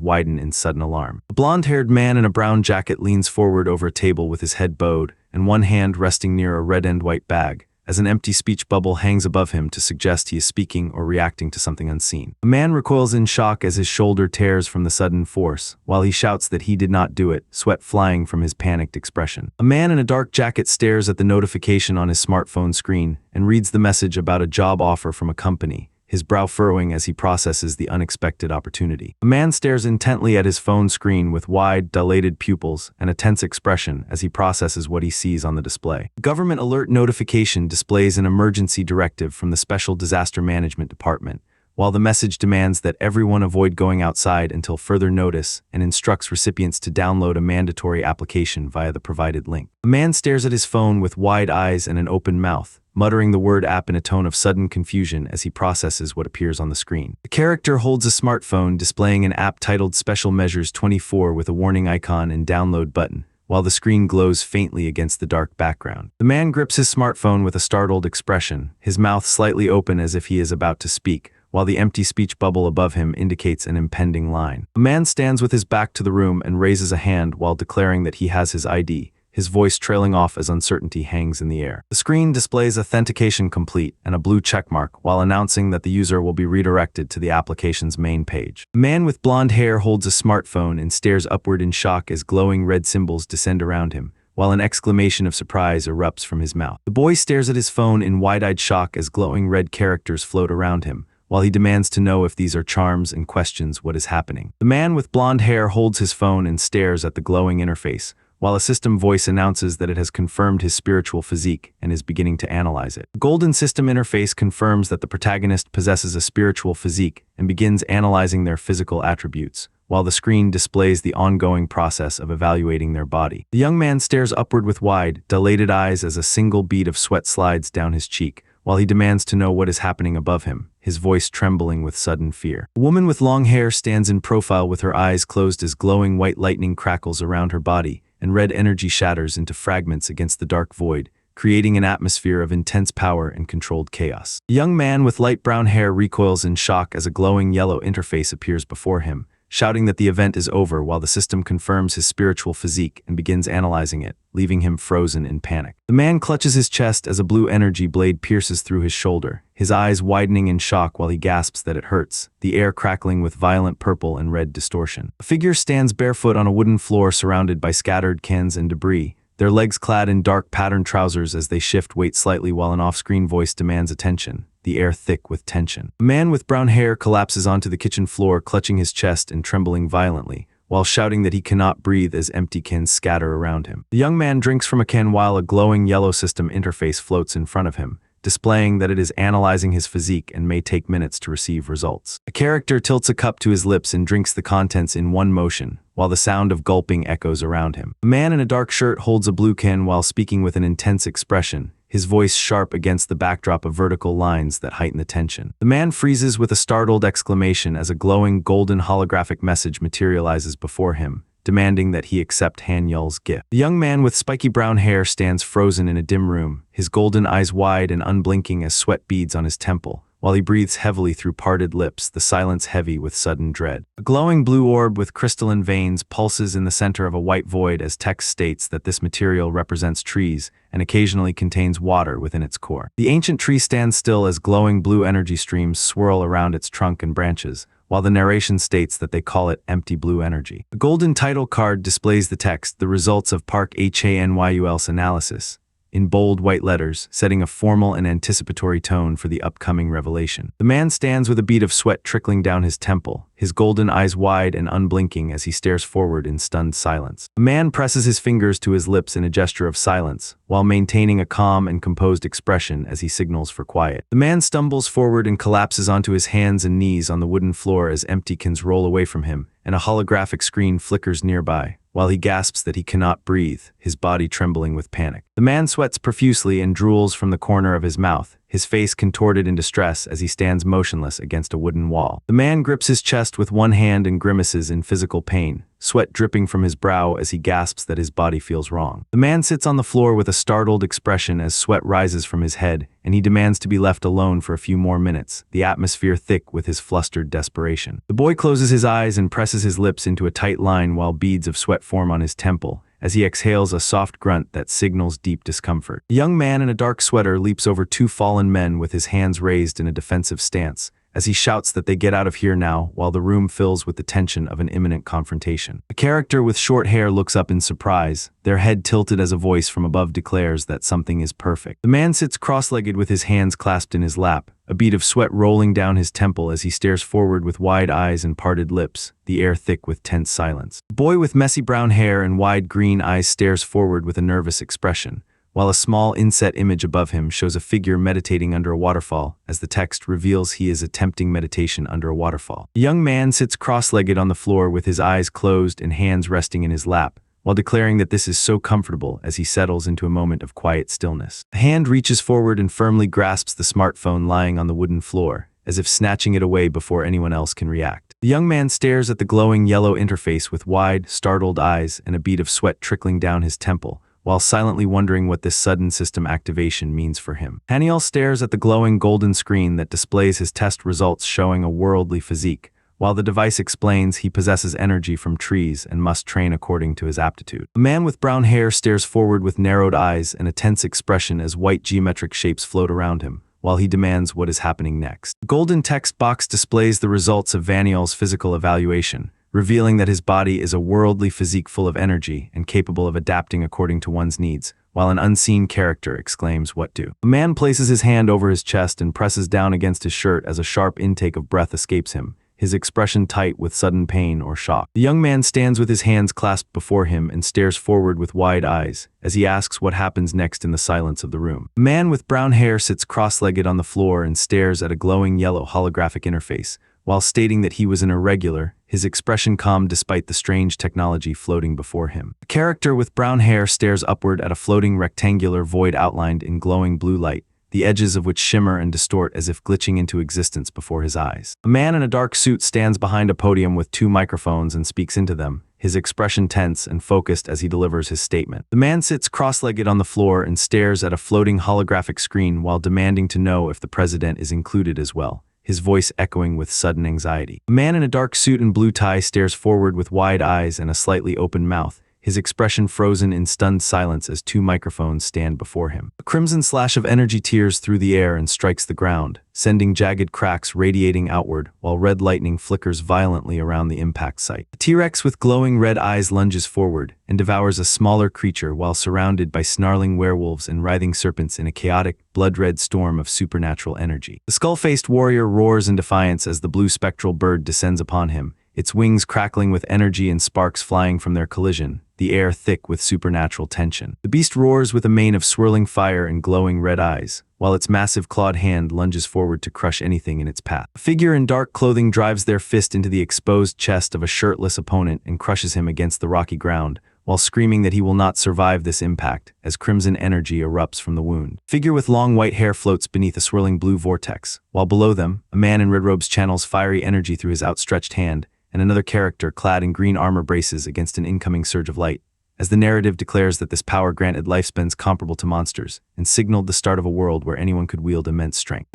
Speaker 1: widen in sudden alarm. A blonde-haired man in a brown jacket leans forward over a table with his head bowed and one hand resting near a red and white bag, as an empty speech bubble hangs above him to suggest he is speaking or reacting to something unseen. A man recoils in shock as his shoulder tears from the sudden force, while he shouts that he did not do it, sweat flying from his panicked expression. A man in a dark jacket stares at the notification on his smartphone screen and reads the message about a job offer from a company, his brow furrowing as he processes the unexpected opportunity. A man stares intently at his phone screen with wide, dilated pupils and a tense expression as he processes what he sees on the display. Government alert notification displays an emergency directive from the Special Disaster Management Department, while the message demands that everyone avoid going outside until further notice and instructs recipients to download a mandatory application via the provided link. A man stares at his phone with wide eyes and an open mouth, muttering the word app in a tone of sudden confusion as he processes what appears on the screen. The character holds a smartphone displaying an app titled Special Measures 24 with a warning icon and download button, while the screen glows faintly against the dark background. The man grips his smartphone with a startled expression, his mouth slightly open as if he is about to speak, while the empty speech bubble above him indicates an impending line. A man stands with his back to the room and raises a hand while declaring that he has his ID, his voice trailing off as uncertainty hangs in the air. The screen displays authentication complete and a blue checkmark while announcing that the user will be redirected to the application's main page. A man with blonde hair holds a smartphone and stares upward in shock as glowing red symbols descend around him, while an exclamation of surprise erupts from his mouth. The boy stares at his phone in wide-eyed shock as glowing red characters float around him, while he demands to know if these are charms and questions what is happening. The man with blonde hair holds his phone and stares at the glowing interface, while a system voice announces that it has confirmed his spiritual physique and is beginning to analyze it. The golden system interface confirms that the protagonist possesses a spiritual physique and begins analyzing their physical attributes, while the screen displays the ongoing process of evaluating their body. The young man stares upward with wide, dilated eyes as a single bead of sweat slides down his cheek, while he demands to know what is happening above him, his voice trembling with sudden fear. A woman with long hair stands in profile with her eyes closed as glowing white lightning crackles around her body, and red energy shatters into fragments against the dark void, creating an atmosphere of intense power and controlled chaos. A young man with light brown hair recoils in shock as a glowing yellow interface appears before him, shouting that the event is over while the system confirms his spiritual physique and begins analyzing it, leaving him frozen in panic. The man clutches his chest as a blue energy blade pierces through his shoulder, his eyes widening in shock while he gasps that it hurts, the air crackling with violent purple and red distortion. A figure stands barefoot on a wooden floor surrounded by scattered cans and debris, their legs clad in dark patterned trousers as they shift weight slightly while an off-screen voice demands attention, the air thick with tension. A man with brown hair collapses onto the kitchen floor, clutching his chest and trembling violently, while shouting that he cannot breathe as empty cans scatter around him. The young man drinks from a can while a glowing yellow system interface floats in front of him, displaying that it is analyzing his physique and may take minutes to receive results. A character tilts a cup to his lips and drinks the contents in one motion, while the sound of gulping echoes around him. A man in a dark shirt holds a blue can while speaking with an intense expression, his voice sharp against the backdrop of vertical lines that heighten the tension. The man freezes with a startled exclamation as a glowing golden holographic message materializes before him, demanding that he accept Han Yul's gift. The young man with spiky brown hair stands frozen in a dim room, his golden eyes wide and unblinking as sweat beads on his temple, while he breathes heavily through parted lips, the silence heavy with sudden dread. A glowing blue orb with crystalline veins pulses in the center of a white void as text states that this material represents trees and occasionally contains water within its core. The ancient tree stands still as glowing blue energy streams swirl around its trunk and branches, while the narration states that they call it empty blue energy. A golden title card displays the text, "The results of Park HANYUL's analysis," in bold white letters, setting a formal and anticipatory tone for the upcoming revelation. The man stands with a bead of sweat trickling down his temple, his golden eyes wide and unblinking as he stares forward in stunned silence. The man presses his fingers to his lips in a gesture of silence, while maintaining a calm and composed expression as he signals for quiet. The man stumbles forward and collapses onto his hands and knees on the wooden floor as emptykins roll away from him, and a holographic screen flickers nearby, while he gasps that he cannot breathe, his body trembling with panic. The man sweats profusely and drools from the corner of his mouth, his face contorted in distress as he stands motionless against a wooden wall. The man grips his chest with one hand and grimaces in physical pain, sweat dripping from his brow as he gasps that his body feels wrong. The man sits on the floor with a startled expression as sweat rises from his head, and he demands to be left alone for a few more minutes, the atmosphere thick with his flustered desperation. The boy closes his eyes and presses his lips into a tight line while beads of sweat form on his temple, as he exhales a soft grunt that signals deep discomfort. A young man in a dark sweater leaps over two fallen men with his hands raised in a defensive stance, as he shouts that they get out of here now while the room fills with the tension of an imminent confrontation. A character with short hair looks up in surprise, their head tilted as a voice from above declares that something is perfect. The man sits cross-legged with his hands clasped in his lap, a bead of sweat rolling down his temple as he stares forward with wide eyes and parted lips, the air thick with tense silence. The boy with messy brown hair and wide green eyes stares forward with a nervous expression, while a small inset image above him shows a figure meditating under a waterfall, as the text reveals he is attempting meditation under a waterfall. A young man sits cross-legged on the floor with his eyes closed and hands resting in his lap, while declaring that this is so comfortable as he settles into a moment of quiet stillness. A hand reaches forward and firmly grasps the smartphone lying on the wooden floor, as if snatching it away before anyone else can react. The young man stares at the glowing yellow interface with wide, startled eyes and a bead of sweat trickling down his temple, while silently wondering what this sudden system activation means for him. Haniel stares at the glowing golden screen that displays his test results showing a worldly physique, while the device explains he possesses energy from trees and must train according to his aptitude. A man with brown hair stares forward with narrowed eyes and a tense expression as white geometric shapes float around him, while he demands what is happening next. The golden text box displays the results of Vaniel's physical evaluation, revealing that his body is a worldly physique full of energy and capable of adapting according to one's needs, while an unseen character exclaims, "What do?" A man places his hand over his chest and presses down against his shirt as a sharp intake of breath escapes him, his expression tight with sudden pain or shock. The young man stands with his hands clasped before him and stares forward with wide eyes, as he asks what happens next in the silence of the room. A man with brown hair sits cross-legged on the floor and stares at a glowing yellow holographic interface, while stating that he was an irregular, his expression calm despite the strange technology floating before him. A character with brown hair stares upward at a floating rectangular void outlined in glowing blue light, the edges of which shimmer and distort as if glitching into existence before his eyes. A man in a dark suit stands behind a podium with two microphones and speaks into them, his expression tense and focused as he delivers his statement. The man sits cross-legged on the floor and stares at a floating holographic screen while demanding to know if the president is included as well, his voice echoing with sudden anxiety. A man in a dark suit and blue tie stares forward with wide eyes and a slightly open mouth, his expression frozen in stunned silence as two microphones stand before him. A crimson slash of energy tears through the air and strikes the ground, sending jagged cracks radiating outward, while red lightning flickers violently around the impact site. A T-Rex with glowing red eyes lunges forward and devours a smaller creature while surrounded by snarling werewolves and writhing serpents in a chaotic, blood-red storm of supernatural energy. The skull-faced warrior roars in defiance as the blue spectral bird descends upon him, its wings crackling with energy and sparks flying from their collision, the air thick with supernatural tension. The beast roars with a mane of swirling fire and glowing red eyes, while its massive clawed hand lunges forward to crush anything in its path. A figure in dark clothing drives their fist into the exposed chest of a shirtless opponent and crushes him against the rocky ground, while screaming that he will not survive this impact as crimson energy erupts from the wound. A figure with long white hair floats beneath a swirling blue vortex, while below them, a man in red robes channels fiery energy through his outstretched hand, and another character clad in green armor braces against an incoming surge of light, as the narrative declares that this power granted lifespans comparable to monsters, and signaled the start of a world where anyone could wield immense strength.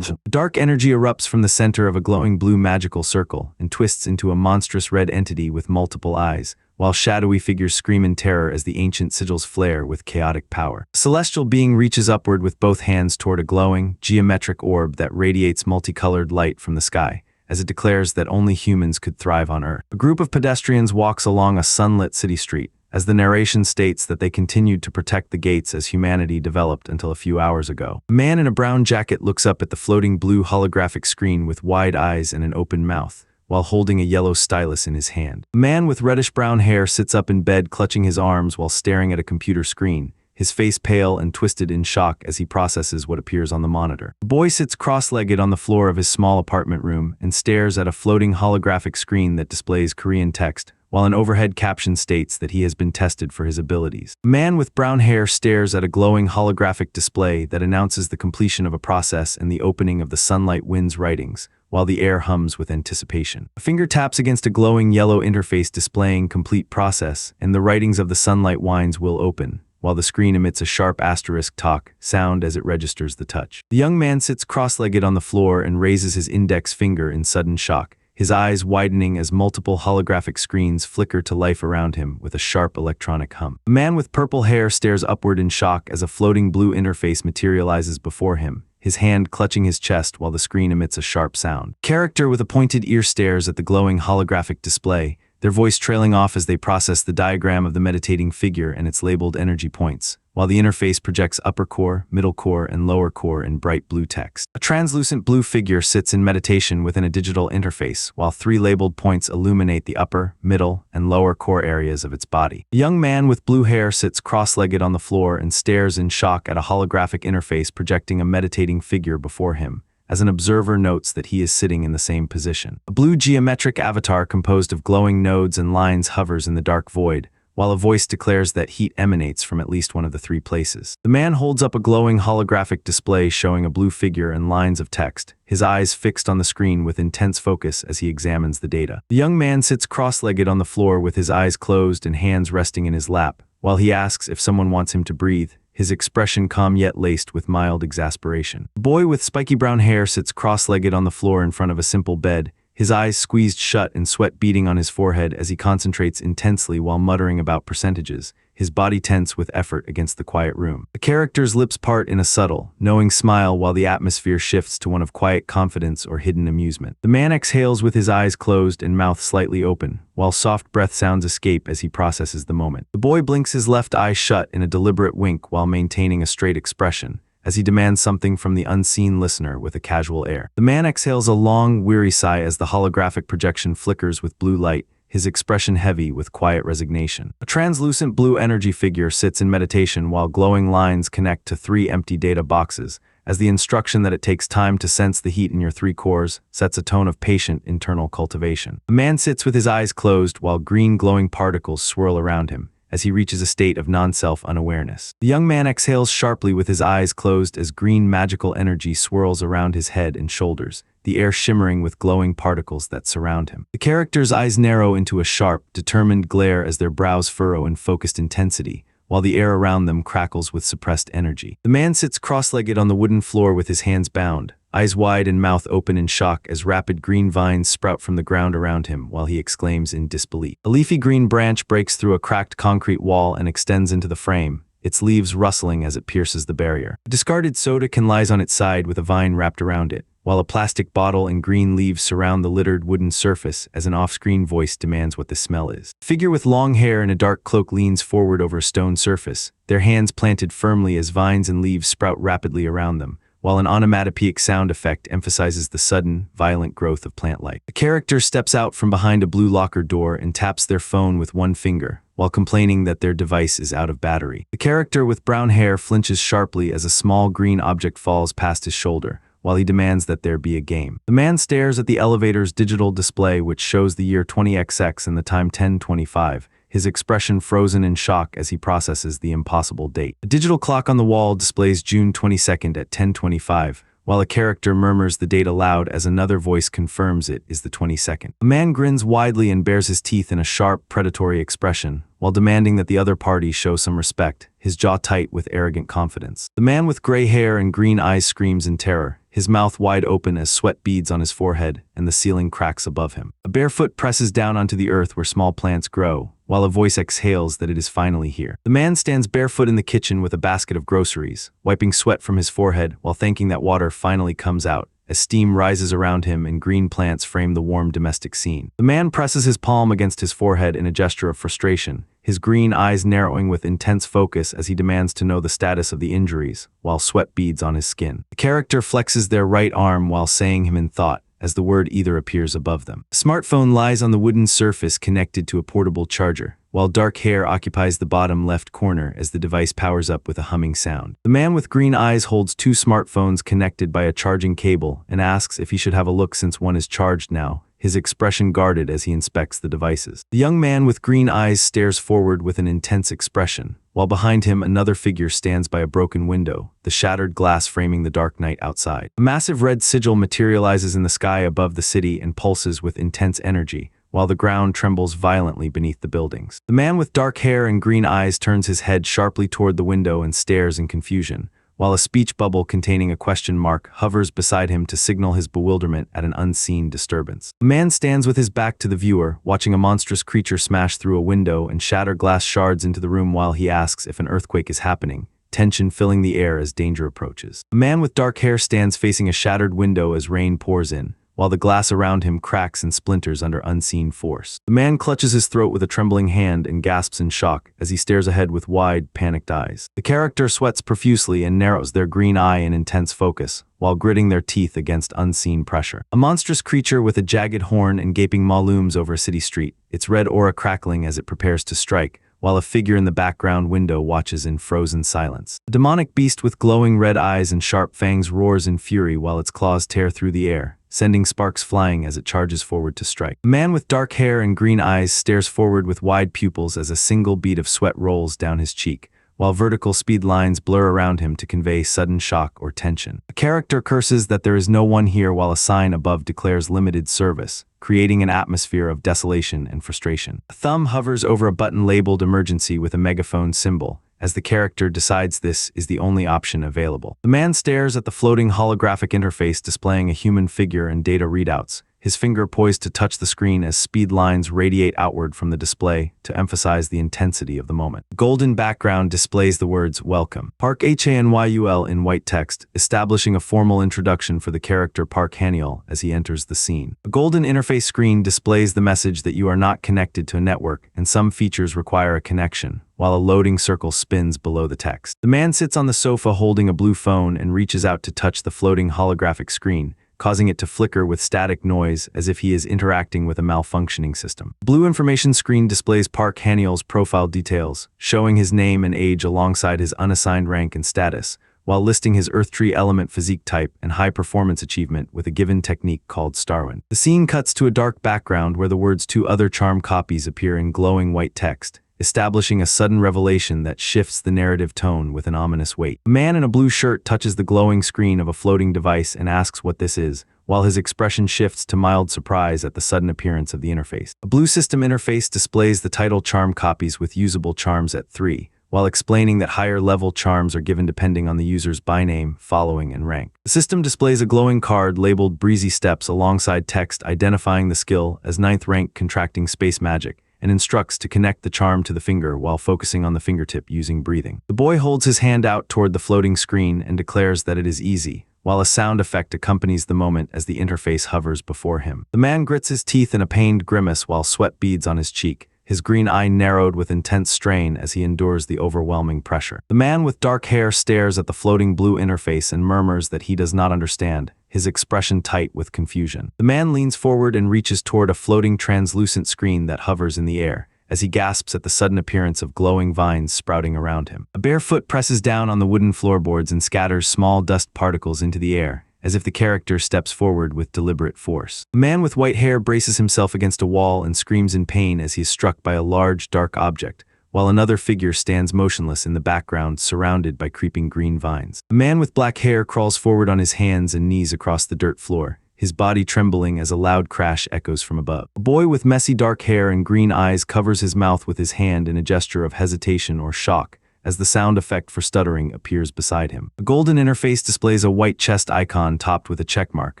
Speaker 1: Dark energy erupts from the center of a glowing blue magical circle and twists into a monstrous red entity with multiple eyes, while shadowy figures scream in terror as the ancient sigils flare with chaotic power. A celestial being reaches upward with both hands toward a glowing, geometric orb that radiates multicolored light from the sky, as it declares that only humans could thrive on Earth. A group of pedestrians walks along a sunlit city street, as the narration states that they continued to protect the gates as humanity developed until a few hours ago. A man in a brown jacket looks up at the floating blue holographic screen with wide eyes and an open mouth, while holding a yellow stylus in his hand. A man with reddish-brown hair sits up in bed clutching his arms while staring at a computer screen, his face pale and twisted in shock as he processes what appears on the monitor. The boy sits cross-legged on the floor of his small apartment room and stares at a floating holographic screen that displays Korean text, while an overhead caption states that he has been tested for his abilities. A man with brown hair stares at a glowing holographic display that announces the completion of a process and the opening of the Sunlight Wind's writings, while the air hums with anticipation. A finger taps against a glowing yellow interface displaying complete process, and the writings of the Sunlight Winds will open, while the screen emits a sharp asterisk talk sound as it registers the touch. The young man sits cross-legged on the floor and raises his index finger in sudden shock, his eyes widening as multiple holographic screens flicker to life around him with a sharp electronic hum. A man with purple hair stares upward in shock as a floating blue interface materializes before him, his hand clutching his chest while the screen emits a sharp sound. Character with a pointed ear stares at the glowing holographic display, their voice trailing off as they process the diagram of the meditating figure and its labeled energy points, while the interface projects upper core, middle core, and lower core in bright blue text. A translucent blue figure sits in meditation within a digital interface, while 3 labeled points illuminate the upper, middle, and lower core areas of its body. A young man with blue hair sits cross-legged on the floor and stares in shock at a holographic interface projecting a meditating figure before him, as an observer notes that he is sitting in the same position. A blue geometric avatar composed of glowing nodes and lines hovers in the dark void, while a voice declares that heat emanates from at least one of the 3 places. The man holds up a glowing holographic display showing a blue figure and lines of text, his eyes fixed on the screen with intense focus as he examines the data. The young man sits cross-legged on the floor with his eyes closed and hands resting in his lap, while he asks if someone wants him to breathe, his expression calm yet laced with mild exasperation. The boy with spiky brown hair sits cross-legged on the floor in front of a simple bed, his eyes squeezed shut and sweat beading on his forehead as he concentrates intensely while muttering about percentages, his body tense with effort against the quiet room. The character's lips part in a subtle, knowing smile while the atmosphere shifts to one of quiet confidence or hidden amusement. The man exhales with his eyes closed and mouth slightly open, while soft breath sounds escape as he processes the moment. The boy blinks his left eye shut in a deliberate wink while maintaining a straight expression, as he demands something from the unseen listener with a casual air. The man exhales a long, weary sigh as the holographic projection flickers with blue light, his expression heavy with quiet resignation. A translucent blue energy figure sits in meditation while glowing lines connect to 3 empty data boxes, as the instruction that it takes time to sense the heat in your 3 cores sets a tone of patient internal cultivation. A man sits with his eyes closed while green glowing particles swirl around him, as he reaches a state of non-self unawareness. The young man exhales sharply with his eyes closed as green magical energy swirls around his head and shoulders, the air shimmering with glowing particles that surround him. The character's eyes narrow into a sharp, determined glare as their brows furrow in focused intensity, while the air around them crackles with suppressed energy. The man sits cross-legged on the wooden floor with his hands bound, eyes wide and mouth open in shock as rapid green vines sprout from the ground around him while he exclaims in disbelief. A leafy green branch breaks through a cracked concrete wall and extends into the frame, its leaves rustling as it pierces the barrier. A discarded soda can lies on its side with a vine wrapped around it, while a plastic bottle and green leaves surround the littered wooden surface as an off-screen voice demands what the smell is. A figure with long hair and a dark cloak leans forward over a stone surface, their hands planted firmly as vines and leaves sprout rapidly around them, while an onomatopoeic sound effect emphasizes the sudden, violent growth of plant life. A character steps out from behind a blue locker door and taps their phone with one finger, while complaining that their device is out of battery. The character with brown hair flinches sharply as a small green object falls past his shoulder, while he demands that there be a game. The man stares at the elevator's digital display which shows the year 20XX and the time 10:25, his expression frozen in shock as he processes the impossible date. A digital clock on the wall displays June 22nd at 10:25, while a character murmurs the date aloud as another voice confirms it is the 22nd. A man grins widely and bares his teeth in a sharp, predatory expression, while demanding that the other party show some respect, his jaw tight with arrogant confidence. The man with gray hair and green eyes screams in terror, his mouth wide open as sweat beads on his forehead and the ceiling cracks above him. A bare foot presses down onto the earth where small plants grow, while a voice exhales that it is finally here. The man stands barefoot in the kitchen with a basket of groceries, wiping sweat from his forehead while thanking that water finally comes out, as steam rises around him and green plants frame the warm domestic scene. The man presses his palm against his forehead in a gesture of frustration, his green eyes narrowing with intense focus as he demands to know the status of the injuries, while sweat beads on his skin. The character flexes their right arm while saying him in thought, as the word either appears above them. The smartphone lies on the wooden surface connected to a portable charger, while dark hair occupies the bottom left corner as the device powers up with a humming sound. The man with green eyes holds two smartphones connected by a charging cable and asks if he should have a look since one is charged now, his expression guarded as he inspects the devices. The young man with green eyes stares forward with an intense expression, while behind him another figure stands by a broken window, the shattered glass framing the dark night outside. A massive red sigil materializes in the sky above the city and pulses with intense energy, while the ground trembles violently beneath the buildings. The man with dark hair and green eyes turns his head sharply toward the window and stares in confusion, while a speech bubble containing a question mark hovers beside him to signal his bewilderment at an unseen disturbance. The man stands with his back to the viewer, watching a monstrous creature smash through a window and shatter glass shards into the room while he asks if an earthquake is happening, tension filling the air as danger approaches. A man with dark hair stands facing a shattered window as rain pours in, while the glass around him cracks and splinters under unseen force. The man clutches his throat with a trembling hand and gasps in shock as he stares ahead with wide, panicked eyes. The character sweats profusely and narrows their green eye in intense focus, while gritting their teeth against unseen pressure. A monstrous creature with a jagged horn and gaping maw looms over a city street, its red aura crackling as it prepares to strike, while a figure in the background window watches in frozen silence. A demonic beast with glowing red eyes and sharp fangs roars in fury while its claws tear through the air, sending sparks flying as it charges forward to strike. A man with dark hair and green eyes stares forward with wide pupils as a single bead of sweat rolls down his cheek, while vertical speed lines blur around him to convey sudden shock or tension. A character curses that there is no one here while a sign above declares limited service, creating an atmosphere of desolation and frustration. A thumb hovers over a button labeled emergency with a megaphone symbol, as the character decides this is the only option available. The man stares at the floating holographic interface displaying a human figure and data readouts, his finger poised to touch the screen as speed lines radiate outward from the display to emphasize the intensity of the moment. The golden background displays the words "Welcome, Park Hanyul" in white text, establishing a formal introduction for the character Park Hanyul as he enters the scene. A golden interface screen displays the message that you are not connected to a network and some features require a connection, while a loading circle spins below the text. The man sits on the sofa holding a blue phone and reaches out to touch the floating holographic screen, causing it to flicker with static noise as if he is interacting with a malfunctioning system. The blue information screen displays Park Hanyul's profile details, showing his name and age alongside his unassigned rank and status, while listing his Earth Tree element physique type and high performance achievement with a given technique called Starwind. The scene cuts to a dark background where the words "two other charm copies" appear in glowing white text, establishing a sudden revelation that shifts the narrative tone with an ominous weight. A man in a blue shirt touches the glowing screen of a floating device and asks what this is, while his expression shifts to mild surprise at the sudden appearance of the interface. A blue system interface displays the title charm copies with usable charms at 3, while explaining that higher-level charms are given depending on the user's byname, following, and rank. The system displays a glowing card labeled Breezy Steps alongside text identifying the skill as 9th rank contracting space magic, and instructs to connect the charm to the finger while focusing on the fingertip using breathing. The boy holds his hand out toward the floating screen and declares that it is easy, while a sound effect accompanies the moment as the interface hovers before him. The man grits his teeth in a pained grimace while sweat beads on his cheek, his green eye narrowed with intense strain as he endures the overwhelming pressure. The man with dark hair stares at the floating blue interface and murmurs that he does not understand, his expression tight with confusion. The man leans forward and reaches toward a floating translucent screen that hovers in the air, as he gasps at the sudden appearance of glowing vines sprouting around him. A bare foot presses down on the wooden floorboards and scatters small dust particles into the air, as if the character steps forward with deliberate force. A man with white hair braces himself against a wall and screams in pain as he is struck by a large, dark object, while another figure stands motionless in the background surrounded by creeping green vines. A man with black hair crawls forward on his hands and knees across the dirt floor, his body trembling as a loud crash echoes from above. A boy with messy dark hair and green eyes covers his mouth with his hand in a gesture of hesitation or shock, as the sound effect for stuttering appears beside him. A golden interface displays a white chest icon topped with a checkmark,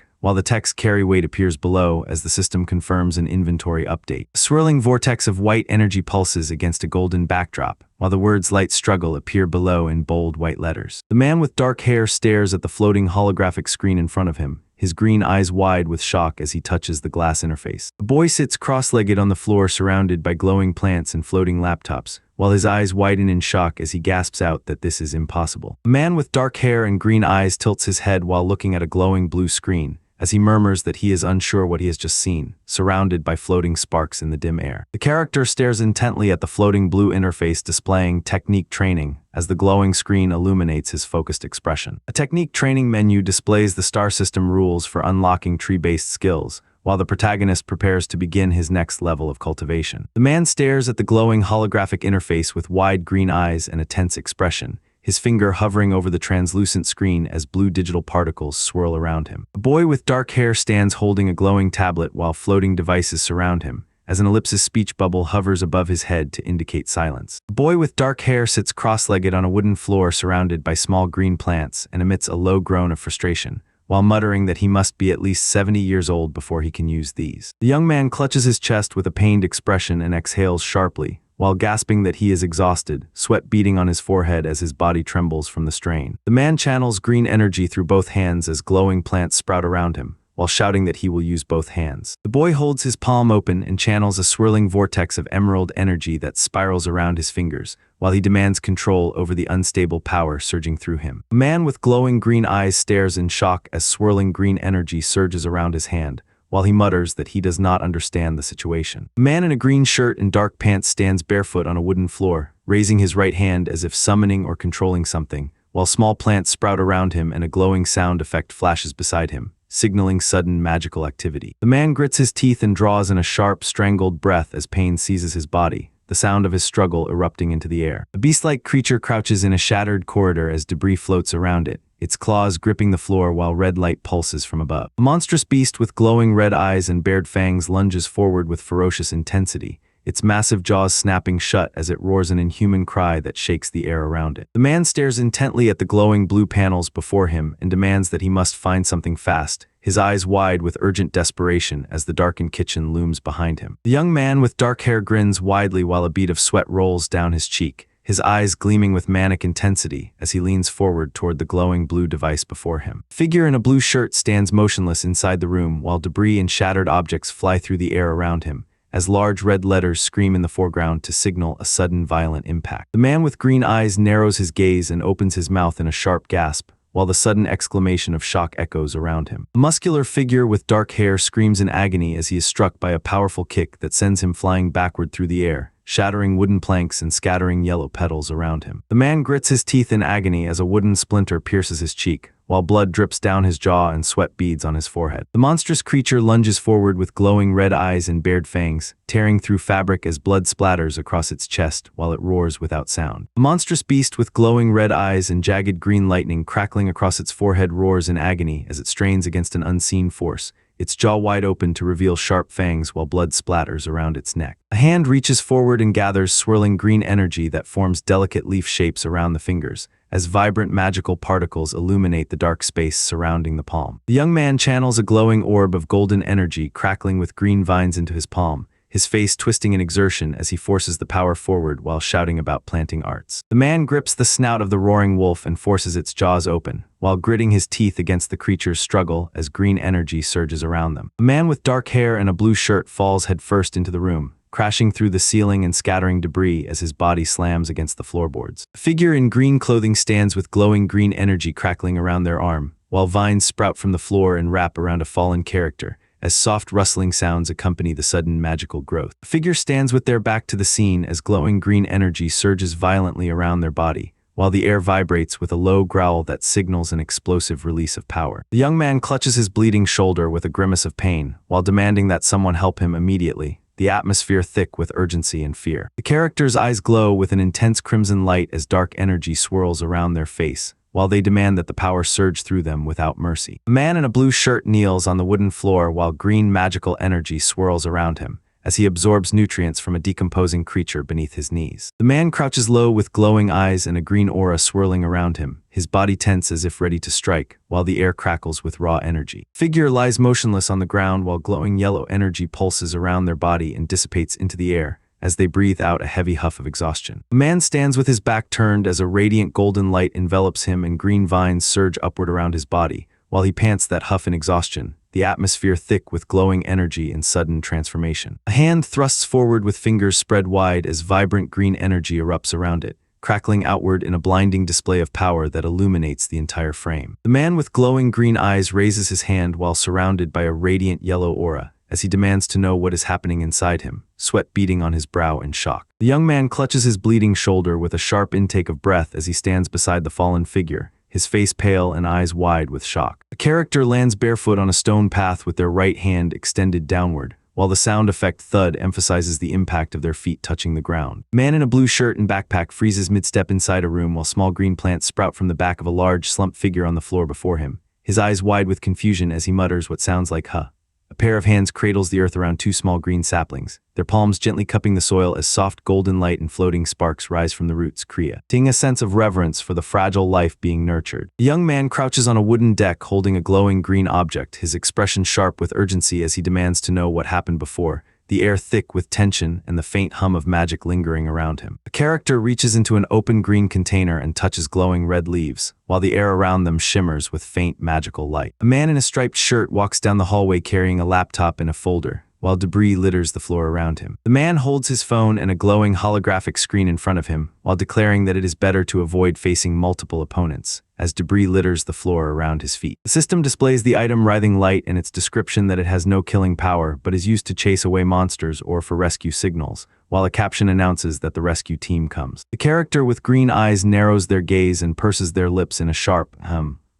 Speaker 1: while the text "carry weight" appears below as the system confirms an inventory update. A swirling vortex of white energy pulses against a golden backdrop, while the words "light struggle" appear below in bold white letters. The man with dark hair stares at the floating holographic screen in front of him, his green eyes wide with shock as he touches the glass interface. The boy sits cross-legged on the floor surrounded by glowing plants and floating laptops, while his eyes widen in shock as he gasps out that this is impossible. A man with dark hair and green eyes tilts his head while looking at a glowing blue screen, as he murmurs that he is unsure what he has just seen, surrounded by floating sparks in the dim air. The character stares intently at the floating blue interface displaying technique training, as the glowing screen illuminates his focused expression. A technique training menu displays the star system rules for unlocking tree-based skills, while the protagonist prepares to begin his next level of cultivation. The man stares at the glowing holographic interface with wide green eyes and a tense expression, his finger hovering over the translucent screen as blue digital particles swirl around him. A boy with dark hair stands holding a glowing tablet while floating devices surround him, as an ellipsis speech bubble hovers above his head to indicate silence. A boy with dark hair sits cross-legged on a wooden floor surrounded by small green plants and emits a low groan of frustration, while muttering that he must be at least 70 years old before he can use these. The young man clutches his chest with a pained expression and exhales sharply, while gasping that he is exhausted, sweat beading on his forehead as his body trembles from the strain. The man channels green energy through both hands as glowing plants sprout around him, while shouting that he will use both hands. The boy holds his palm open and channels a swirling vortex of emerald energy that spirals around his fingers, while he demands control over the unstable power surging through him. A man with glowing green eyes stares in shock as swirling green energy surges around his hand, while he mutters that he does not understand the situation. A man in a green shirt and dark pants stands barefoot on a wooden floor, raising his right hand as if summoning or controlling something, while small plants sprout around him and a glowing sound effect flashes beside him, signaling sudden magical activity. The man grits his teeth and draws in a sharp, strangled breath as pain seizes his body, the sound of his struggle erupting into the air. A beast-like creature crouches in a shattered corridor as debris floats around it, its claws gripping the floor while red light pulses from above. A monstrous beast with glowing red eyes and bared fangs lunges forward with ferocious intensity, its massive jaws snapping shut as it roars an inhuman cry that shakes the air around it. The man stares intently at the glowing blue panels before him and demands that he must find something fast, his eyes wide with urgent desperation as the darkened kitchen looms behind him. The young man with dark hair grins widely while a bead of sweat rolls down his cheek, his eyes gleaming with manic intensity as he leans forward toward the glowing blue device before him. A figure in a blue shirt stands motionless inside the room while debris and shattered objects fly through the air around him, as large red letters scream in the foreground to signal a sudden violent impact. The man with green eyes narrows his gaze and opens his mouth in a sharp gasp, while the sudden exclamation of shock echoes around him. A muscular figure with dark hair screams in agony as he is struck by a powerful kick that sends him flying backward through the air, shattering wooden planks and scattering yellow petals around him. The man grits his teeth in agony as a wooden splinter pierces his cheek, while blood drips down his jaw and sweat beads on his forehead. The monstrous creature lunges forward with glowing red eyes and bared fangs, tearing through fabric as blood splatters across its chest while it roars without sound. A monstrous beast with glowing red eyes and jagged green lightning crackling across its forehead roars in agony as it strains against an unseen force, its jaw wide open to reveal sharp fangs while blood splatters around its neck. A hand reaches forward and gathers swirling green energy that forms delicate leaf shapes around the fingers, as vibrant magical particles illuminate the dark space surrounding the palm. The young man channels a glowing orb of golden energy crackling with green vines into his palm, his face twisting in exertion as he forces the power forward while shouting about planting arts. The man grips the snout of the roaring wolf and forces its jaws open, while gritting his teeth against the creature's struggle as green energy surges around them. A man with dark hair and a blue shirt falls headfirst into the room, crashing through the ceiling and scattering debris as his body slams against the floorboards. A figure in green clothing stands with glowing green energy crackling around their arm, while vines sprout from the floor and wrap around a fallen character, as soft rustling sounds accompany the sudden magical growth. The figure stands with their back to the scene as glowing green energy surges violently around their body, while the air vibrates with a low growl that signals an explosive release of power. The young man clutches his bleeding shoulder with a grimace of pain, while demanding that someone help him immediately, the atmosphere thick with urgency and fear. The character's eyes glow with an intense crimson light as dark energy swirls around their face, while they demand that the power surge through them without mercy. A man in a blue shirt kneels on the wooden floor while green magical energy swirls around him, as he absorbs nutrients from a decomposing creature beneath his knees. The man crouches low with glowing eyes and a green aura swirling around him, his body tense as if ready to strike, while the air crackles with raw energy. The figure lies motionless on the ground while glowing yellow energy pulses around their body and dissipates into the air, as they breathe out a heavy huff of exhaustion. A man stands with his back turned as a radiant golden light envelops him and green vines surge upward around his body, while he pants that huff in exhaustion, the atmosphere thick with glowing energy and sudden transformation. A hand thrusts forward with fingers spread wide as vibrant green energy erupts around it, crackling outward in a blinding display of power that illuminates the entire frame. The man with glowing green eyes raises his hand while surrounded by a radiant yellow aura, as he demands to know what is happening inside him, sweat beading on his brow in shock. The young man clutches his bleeding shoulder with a sharp intake of breath as he stands beside the fallen figure, his face pale and eyes wide with shock. A character lands barefoot on a stone path with their right hand extended downward, while the sound effect thud emphasizes the impact of their feet touching the ground. A man in a blue shirt and backpack freezes mid-step inside a room while small green plants sprout from the back of a large, slumped figure on the floor before him, his eyes wide with confusion as he mutters what sounds like huh. A pair of hands cradles the earth around two small green saplings, their palms gently cupping the soil as soft golden light and floating sparks rise from the roots, creating a sense of reverence for the fragile life being nurtured. The young man crouches on a wooden deck holding a glowing green object, his expression sharp with urgency as he demands to know what happened before, the air thick with tension and the faint hum of magic lingering around him. A character reaches into an open green container and touches glowing red leaves, while the air around them shimmers with faint magical light. A man in a striped shirt walks down the hallway carrying a laptop in a folder, while debris litters the floor around him. The man holds his phone and a glowing holographic screen in front of him, while declaring that it is better to avoid facing multiple opponents, as debris litters the floor around his feet. The system displays the item writhing light and its description that it has no killing power but is used to chase away monsters or for rescue signals, while a caption announces that the rescue team comes. The character with green eyes narrows their gaze and purses their lips in a sharp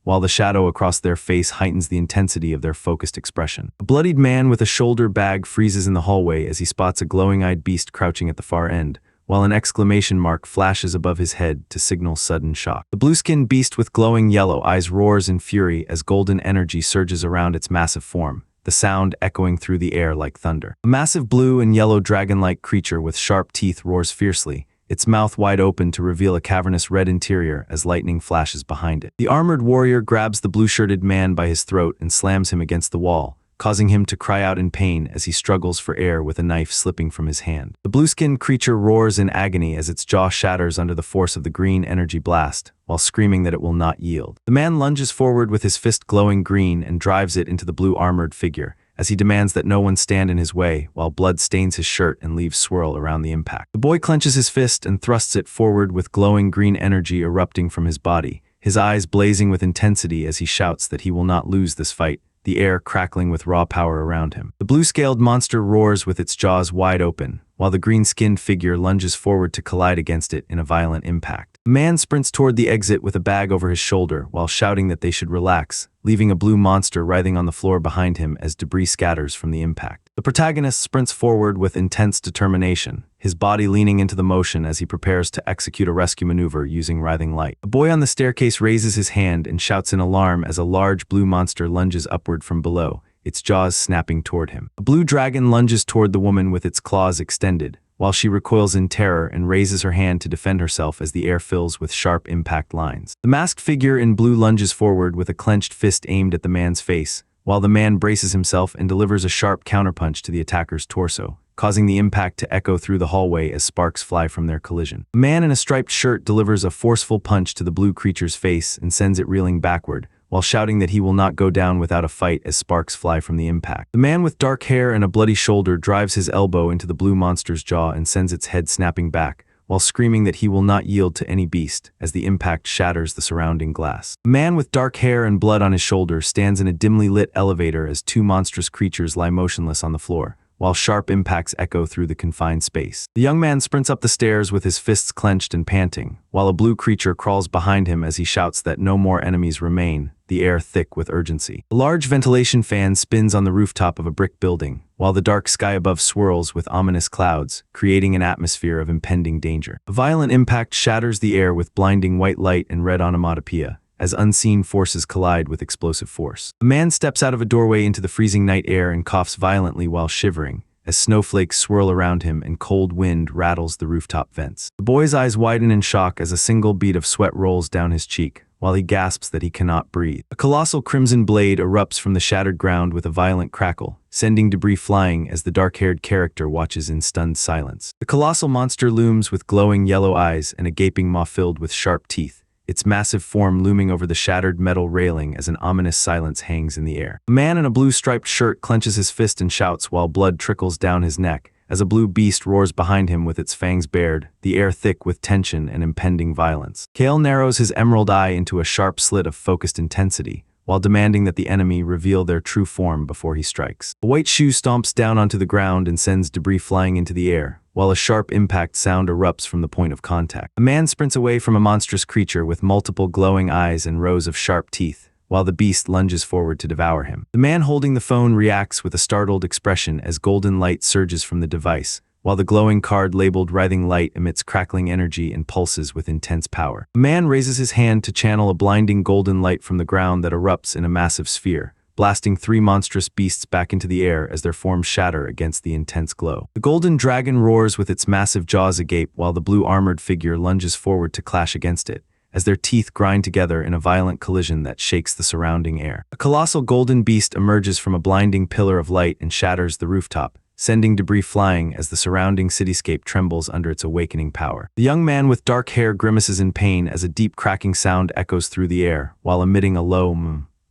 Speaker 1: while the shadow across their face heightens the intensity of their focused expression. A bloodied man with a shoulder bag freezes in the hallway as he spots a glowing-eyed beast crouching at the far end, while an exclamation mark flashes above his head to signal sudden shock. The blue-skinned beast with glowing yellow eyes roars in fury as golden energy surges around its massive form, the sound echoing through the air like thunder. A massive blue and yellow dragon-like creature with sharp teeth roars fiercely, its mouth wide open to reveal a cavernous red interior as lightning flashes behind it. The armored warrior grabs the blue-shirted man by his throat and slams him against the wall, causing him to cry out in pain as he struggles for air with a knife slipping from his hand. The blue-skinned creature roars in agony as its jaw shatters under the force of the green energy blast, while screaming that it will not yield. The man lunges forward with his fist glowing green and drives it into the blue armored figure, as he demands that no one stand in his way, while blood stains his shirt and leaves swirl around the impact. The boy clenches his fist and thrusts it forward with glowing green energy erupting from his body, his eyes blazing with intensity as he shouts that he will not lose this fight, the air crackling with raw power around him. The blue-scaled monster roars with its jaws wide open, while the green-skinned figure lunges forward to collide against it in a violent impact. A man sprints toward the exit with a bag over his shoulder while shouting that they should relax, leaving a blue monster writhing on the floor behind him as debris scatters from the impact. The protagonist sprints forward with intense determination, his body leaning into the motion as he prepares to execute a rescue maneuver using writhing light. A boy on the staircase raises his hand and shouts in alarm as a large blue monster lunges upward from below, its jaws snapping toward him. A blue dragon lunges toward the woman with its claws extended, while she recoils in terror and raises her hand to defend herself as the air fills with sharp impact lines. The masked figure in blue lunges forward with a clenched fist aimed at the man's face, while the man braces himself and delivers a sharp counterpunch to the attacker's torso, causing the impact to echo through the hallway as sparks fly from their collision. A man in a striped shirt delivers a forceful punch to the blue creature's face and sends it reeling backward, while shouting that he will not go down without a fight as sparks fly from the impact. The man with dark hair and a bloody shoulder drives his elbow into the blue monster's jaw and sends its head snapping back, while screaming that he will not yield to any beast as the impact shatters the surrounding glass. A man with dark hair and blood on his shoulder stands in a dimly lit elevator as two monstrous creatures lie motionless on the floor, while sharp impacts echo through the confined space. The young man sprints up the stairs with his fists clenched and panting, while a blue creature crawls behind him as he shouts that no more enemies remain, the air thick with urgency. A large ventilation fan spins on the rooftop of a brick building, while the dark sky above swirls with ominous clouds, creating an atmosphere of impending danger. A violent impact shatters the air with blinding white light and red onomatopoeia, as unseen forces collide with explosive force. A man steps out of a doorway into the freezing night air and coughs violently while shivering, as snowflakes swirl around him and cold wind rattles the rooftop vents. The boy's eyes widen in shock as a single bead of sweat rolls down his cheek, while he gasps that he cannot breathe. A colossal crimson blade erupts from the shattered ground with a violent crackle, sending debris flying as the dark-haired character watches in stunned silence. The colossal monster looms with glowing yellow eyes and a gaping maw filled with sharp teeth, its massive form looming over the shattered metal railing as an ominous silence hangs in the air. A man in a blue striped shirt clenches his fist and shouts while blood trickles down his neck, as a blue beast roars behind him with its fangs bared, the air thick with tension and impending violence. Kale narrows his emerald eye into a sharp slit of focused intensity, while demanding that the enemy reveal their true form before he strikes. A white shoe stomps down onto the ground and sends debris flying into the air, while a sharp impact sound erupts from the point of contact. A man sprints away from a monstrous creature with multiple glowing eyes and rows of sharp teeth, while the beast lunges forward to devour him. The man holding the phone reacts with a startled expression as golden light surges from the device, while the glowing card labeled Writhing Light emits crackling energy and pulses with intense power. A man raises his hand to channel a blinding golden light from the ground that erupts in a massive sphere, blasting 3 monstrous beasts back into the air as their forms shatter against the intense glow. The golden dragon roars with its massive jaws agape while the blue armored figure lunges forward to clash against it, as their teeth grind together in a violent collision that shakes the surrounding air. A colossal golden beast emerges from a blinding pillar of light and shatters the rooftop, sending debris flying as the surrounding cityscape trembles under its awakening power. The young man with dark hair grimaces in pain as a deep cracking sound echoes through the air, while emitting a low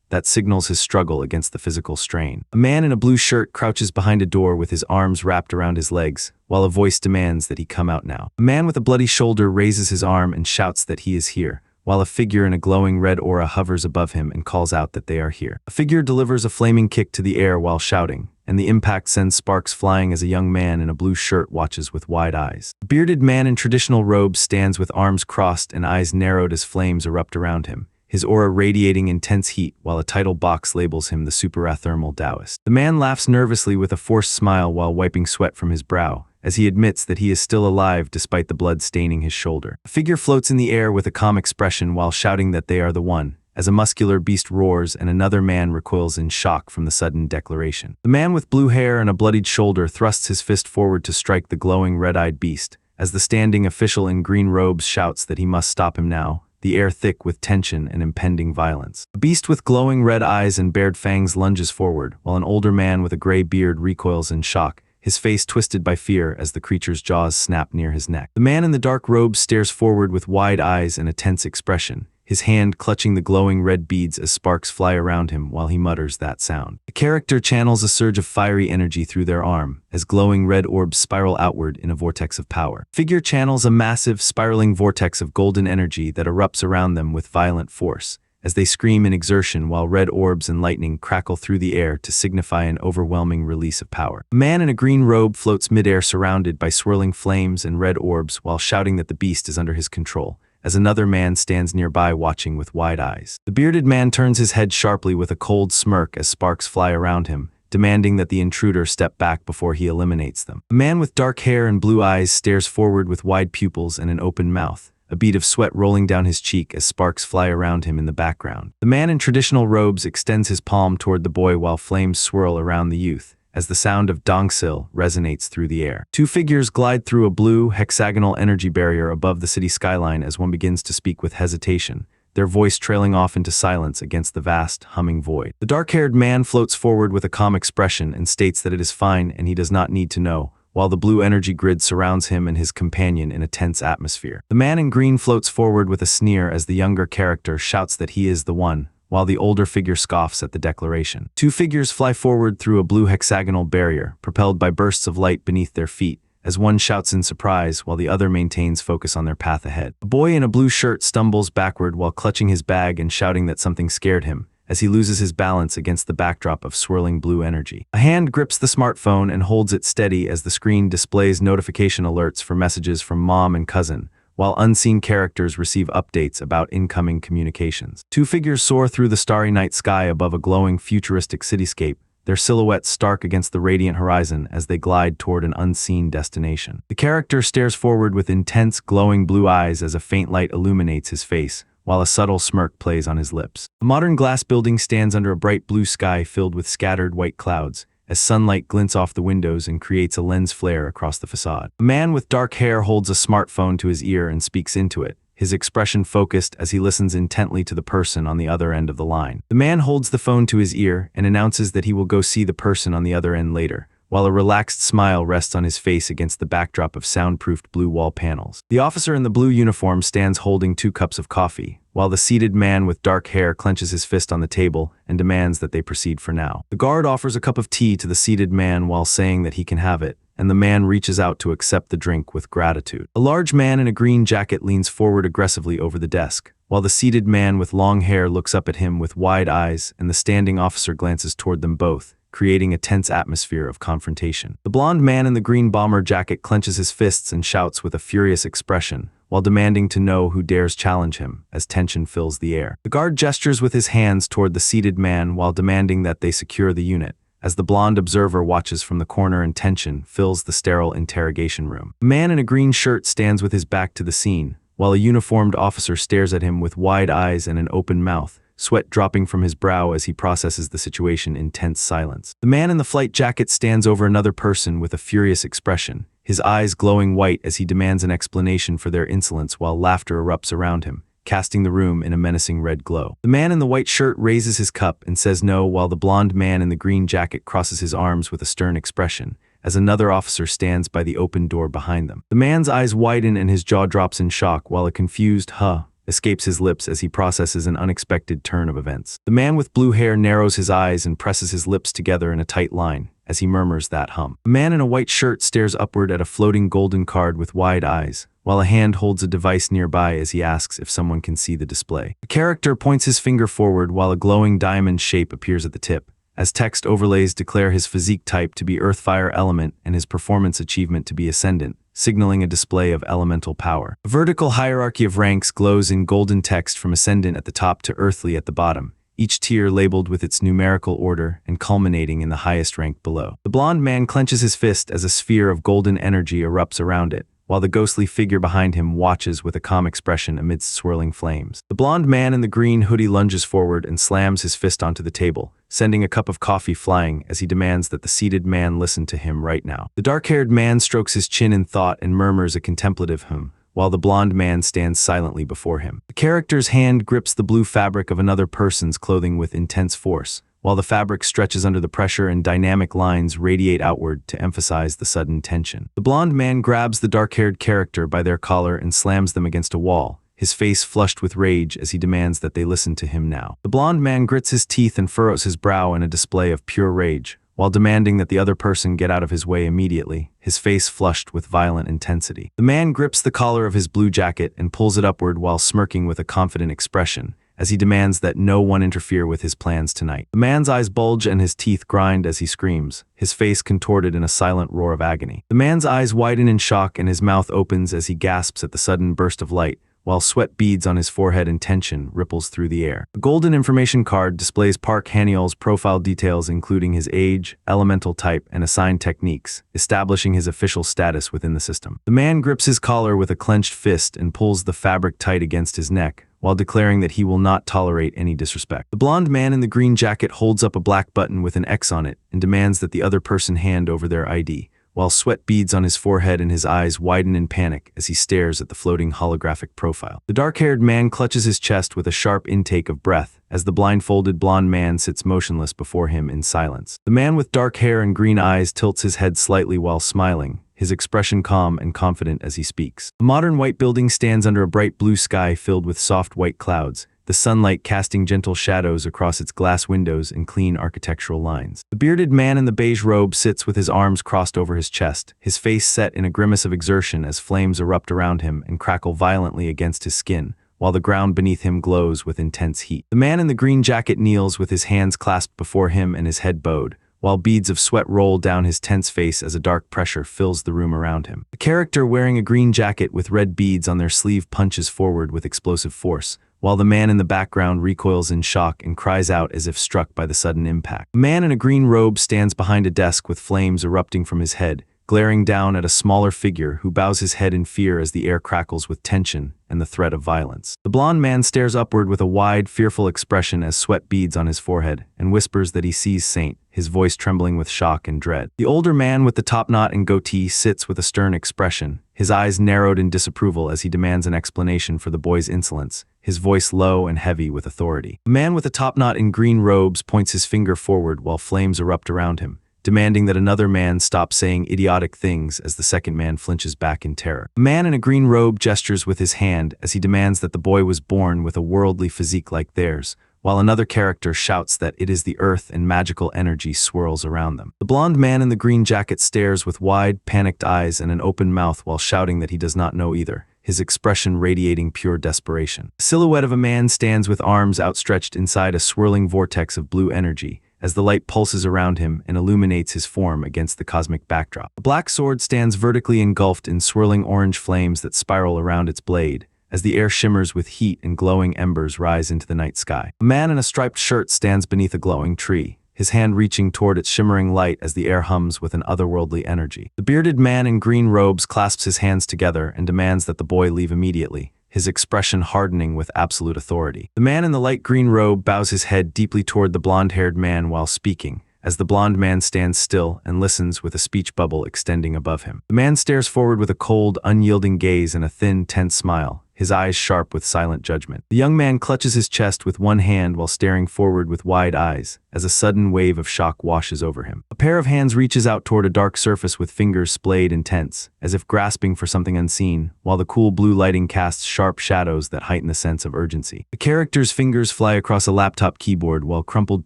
Speaker 1: that signals his struggle against the physical strain. A man in a blue shirt crouches behind a door with his arms wrapped around his legs, while a voice demands that he come out now. A man with a bloody shoulder raises his arm and shouts that he is here, while a figure in a glowing red aura hovers above him and calls out that they are here. A figure delivers a flaming kick to the air while shouting, and the impact sends sparks flying as a young man in a blue shirt watches with wide eyes. A bearded man in traditional robes stands with arms crossed and eyes narrowed as flames erupt around him, his aura radiating intense heat while a title box labels him the Superathermal Taoist. The man laughs nervously with a forced smile while wiping sweat from his brow, as he admits that he is still alive despite the blood staining his shoulder. A figure floats in the air with a calm expression while shouting that they are the one, as a muscular beast roars and another man recoils in shock from the sudden declaration. The man with blue hair and a bloodied shoulder thrusts his fist forward to strike the glowing red-eyed beast, as the standing official in green robes shouts that he must stop him now, the air thick with tension and impending violence. A beast with glowing red eyes and bared fangs lunges forward, while an older man with a gray beard recoils in shock, his face twisted by fear as the creature's jaws snap near his neck. The man in the dark robe stares forward with wide eyes and a tense expression, his hand clutching the glowing red beads as sparks fly around him while he mutters that sound. The character channels a surge of fiery energy through their arm, as glowing red orbs spiral outward in a vortex of power. Figure channels a massive, spiraling vortex of golden energy that erupts around them with violent force, as they scream in exertion while red orbs and lightning crackle through the air to signify an overwhelming release of power. A man in a green robe floats midair surrounded by swirling flames and red orbs while shouting that the beast is under his control, as another man stands nearby watching with wide eyes. The bearded man turns his head sharply with a cold smirk as sparks fly around him, demanding that the intruder step back before he eliminates them. A man with dark hair and blue eyes stares forward with wide pupils and an open mouth, a bead of sweat rolling down his cheek as sparks fly around him in the background. The man in traditional robes extends his palm toward the boy while flames swirl around the youth, as the sound of dongsil resonates through the air. 2 figures glide through a blue, hexagonal energy barrier above the city skyline as one begins to speak with hesitation, their voice trailing off into silence against the vast, humming void. The dark-haired man floats forward with a calm expression and states that it is fine and he does not need to know, while the blue energy grid surrounds him and his companion in a tense atmosphere. The man in green floats forward with a sneer as the younger character shouts that he is the one, while the older figure scoffs at the declaration. 2 figures fly forward through a blue hexagonal barrier, propelled by bursts of light beneath their feet, as one shouts in surprise while the other maintains focus on their path ahead. A boy in a blue shirt stumbles backward while clutching his bag and shouting that something scared him, as he loses his balance against the backdrop of swirling blue energy. A hand grips the smartphone and holds it steady as the screen displays notification alerts for messages from mom and cousin, while unseen characters receive updates about incoming communications. 2 figures soar through the starry night sky above a glowing futuristic cityscape, their silhouettes stark against the radiant horizon as they glide toward an unseen destination. The character stares forward with intense, glowing blue eyes as a faint light illuminates his face, while a subtle smirk plays on his lips. A modern glass building stands under a bright blue sky filled with scattered white clouds, as sunlight glints off the windows and creates a lens flare across the facade. A man with dark hair holds a smartphone to his ear and speaks into it, his expression focused as he listens intently to the person on the other end of the line. The man holds the phone to his ear and announces that he will go see the person on the other end later, while a relaxed smile rests on his face against the backdrop of soundproofed blue wall panels. The officer in the blue uniform stands holding 2 cups of coffee, while the seated man with dark hair clenches his fist on the table and demands that they proceed for now. The guard offers a cup of tea to the seated man while saying that he can have it, and the man reaches out to accept the drink with gratitude. A large man in a green jacket leans forward aggressively over the desk, while the seated man with long hair looks up at him with wide eyes, and the standing officer glances toward them both, creating a tense atmosphere of confrontation. The blonde man in the green bomber jacket clenches his fists and shouts with a furious expression, while demanding to know who dares challenge him, as tension fills the air. The guard gestures with his hands toward the seated man while demanding that they secure the unit, as the blonde observer watches from the corner and tension fills the sterile interrogation room. A man in a green shirt stands with his back to the scene, while a uniformed officer stares at him with wide eyes and an open mouth, sweat dropping from his brow as he processes the situation in tense silence. The man in the flight jacket stands over another person with a furious expression, his eyes glowing white as he demands an explanation for their insolence while laughter erupts around him, casting the room in a menacing red glow. The man in the white shirt raises his cup and says no, while the blonde man in the green jacket crosses his arms with a stern expression, as another officer stands by the open door behind them. The man's eyes widen and his jaw drops in shock while a confused "huh" escapes his lips as he processes an unexpected turn of events. The man with blue hair narrows his eyes and presses his lips together in a tight line as he murmurs that hum. A man in a white shirt stares upward at a floating golden card with wide eyes, while a hand holds a device nearby as he asks if someone can see the display. The character points his finger forward while a glowing diamond shape appears at the tip, as text overlays declare his physique type to be Earth Fire Element and his performance achievement to be Ascendant, signaling a display of elemental power. A vertical hierarchy of ranks glows in golden text from Ascendant at the top to Earthly at the bottom, each tier labeled with its numerical order and culminating in the highest rank below. The blonde man clenches his fist as a sphere of golden energy erupts around it, while the ghostly figure behind him watches with a calm expression amidst swirling flames. The blonde man in the green hoodie lunges forward and slams his fist onto the table, sending a cup of coffee flying as he demands that the seated man listen to him right now. The dark-haired man strokes his chin in thought and murmurs a contemplative hum, while the blonde man stands silently before him. The character's hand grips the blue fabric of another person's clothing with intense force, while the fabric stretches under the pressure and dynamic lines radiate outward to emphasize the sudden tension. The blonde man grabs the dark-haired character by their collar and slams them against a wall, his face flushed with rage as he demands that they listen to him now. The blonde man grits his teeth and furrows his brow in a display of pure rage, while demanding that the other person get out of his way immediately, his face flushed with violent intensity. The man grips the collar of his blue jacket and pulls it upward while smirking with a confident expression, as he demands that no one interfere with his plans tonight. The man's eyes bulge and his teeth grind as he screams, his face contorted in a silent roar of agony. The man's eyes widen in shock and his mouth opens as he gasps at the sudden burst of light, while sweat beads on his forehead and tension ripples through the air. A golden information card displays Park Haniel's profile details including his age, elemental type, and assigned techniques, establishing his official status within the system. The man grips his collar with a clenched fist and pulls the fabric tight against his neck, while declaring that he will not tolerate any disrespect. The blonde man in the green jacket holds up a black button with an X on it and demands that the other person hand over their ID, while sweat beads on his forehead and his eyes widen in panic as he stares at the floating holographic profile. The dark-haired man clutches his chest with a sharp intake of breath as the blindfolded blonde man sits motionless before him in silence. The man with dark hair and green eyes tilts his head slightly while smiling, his expression calm and confident as he speaks. A modern white building stands under a bright blue sky filled with soft white clouds, the sunlight casting gentle shadows across its glass windows and clean architectural lines. The bearded man in the beige robe sits with his arms crossed over his chest, his face set in a grimace of exertion as flames erupt around him and crackle violently against his skin, while the ground beneath him glows with intense heat. The man in the green jacket kneels with his hands clasped before him and his head bowed, while beads of sweat roll down his tense face as a dark pressure fills the room around him. A character wearing a green jacket with red beads on their sleeve punches forward with explosive force, while the man in the background recoils in shock and cries out as if struck by the sudden impact. A man in a green robe stands behind a desk with flames erupting from his head, glaring down at a smaller figure who bows his head in fear as the air crackles with tension and the threat of violence. The blonde man stares upward with a wide, fearful expression as sweat beads on his forehead and whispers that he sees Saint, his voice trembling with shock and dread. The older man with the top knot and goatee sits with a stern expression, his eyes narrowed in disapproval as he demands an explanation for the boy's insolence, his voice low and heavy with authority. The man with the top knot in green robes points his finger forward while flames erupt around him, demanding that another man stop saying idiotic things as the second man flinches back in terror. A man in a green robe gestures with his hand as he demands that the boy was born with a worldly physique like theirs, while another character shouts that it is the earth and magical energy swirls around them. The blonde man in the green jacket stares with wide, panicked eyes and an open mouth while shouting that he does not know either, his expression radiating pure desperation. The silhouette of a man stands with arms outstretched inside a swirling vortex of blue energy, as the light pulses around him and illuminates his form against the cosmic backdrop. A black sword stands vertically engulfed in swirling orange flames that spiral around its blade, as the air shimmers with heat and glowing embers rise into the night sky. A man in a striped shirt stands beneath a glowing tree, his hand reaching toward its shimmering light as the air hums with an otherworldly energy. The bearded man in green robes clasps his hands together and demands that the boy leave immediately, his expression hardening with absolute authority. The man in the light green robe bows his head deeply toward the blonde-haired man while speaking, as the blonde man stands still and listens with a speech bubble extending above him. The man stares forward with a cold, unyielding gaze and a thin, tense smile, his eyes sharp with silent judgment. The young man clutches his chest with one hand while staring forward with wide eyes, as a sudden wave of shock washes over him. A pair of hands reaches out toward a dark surface with fingers splayed and tense, as if grasping for something unseen, while the cool blue lighting casts sharp shadows that heighten the sense of urgency. The character's fingers fly across a laptop keyboard while crumpled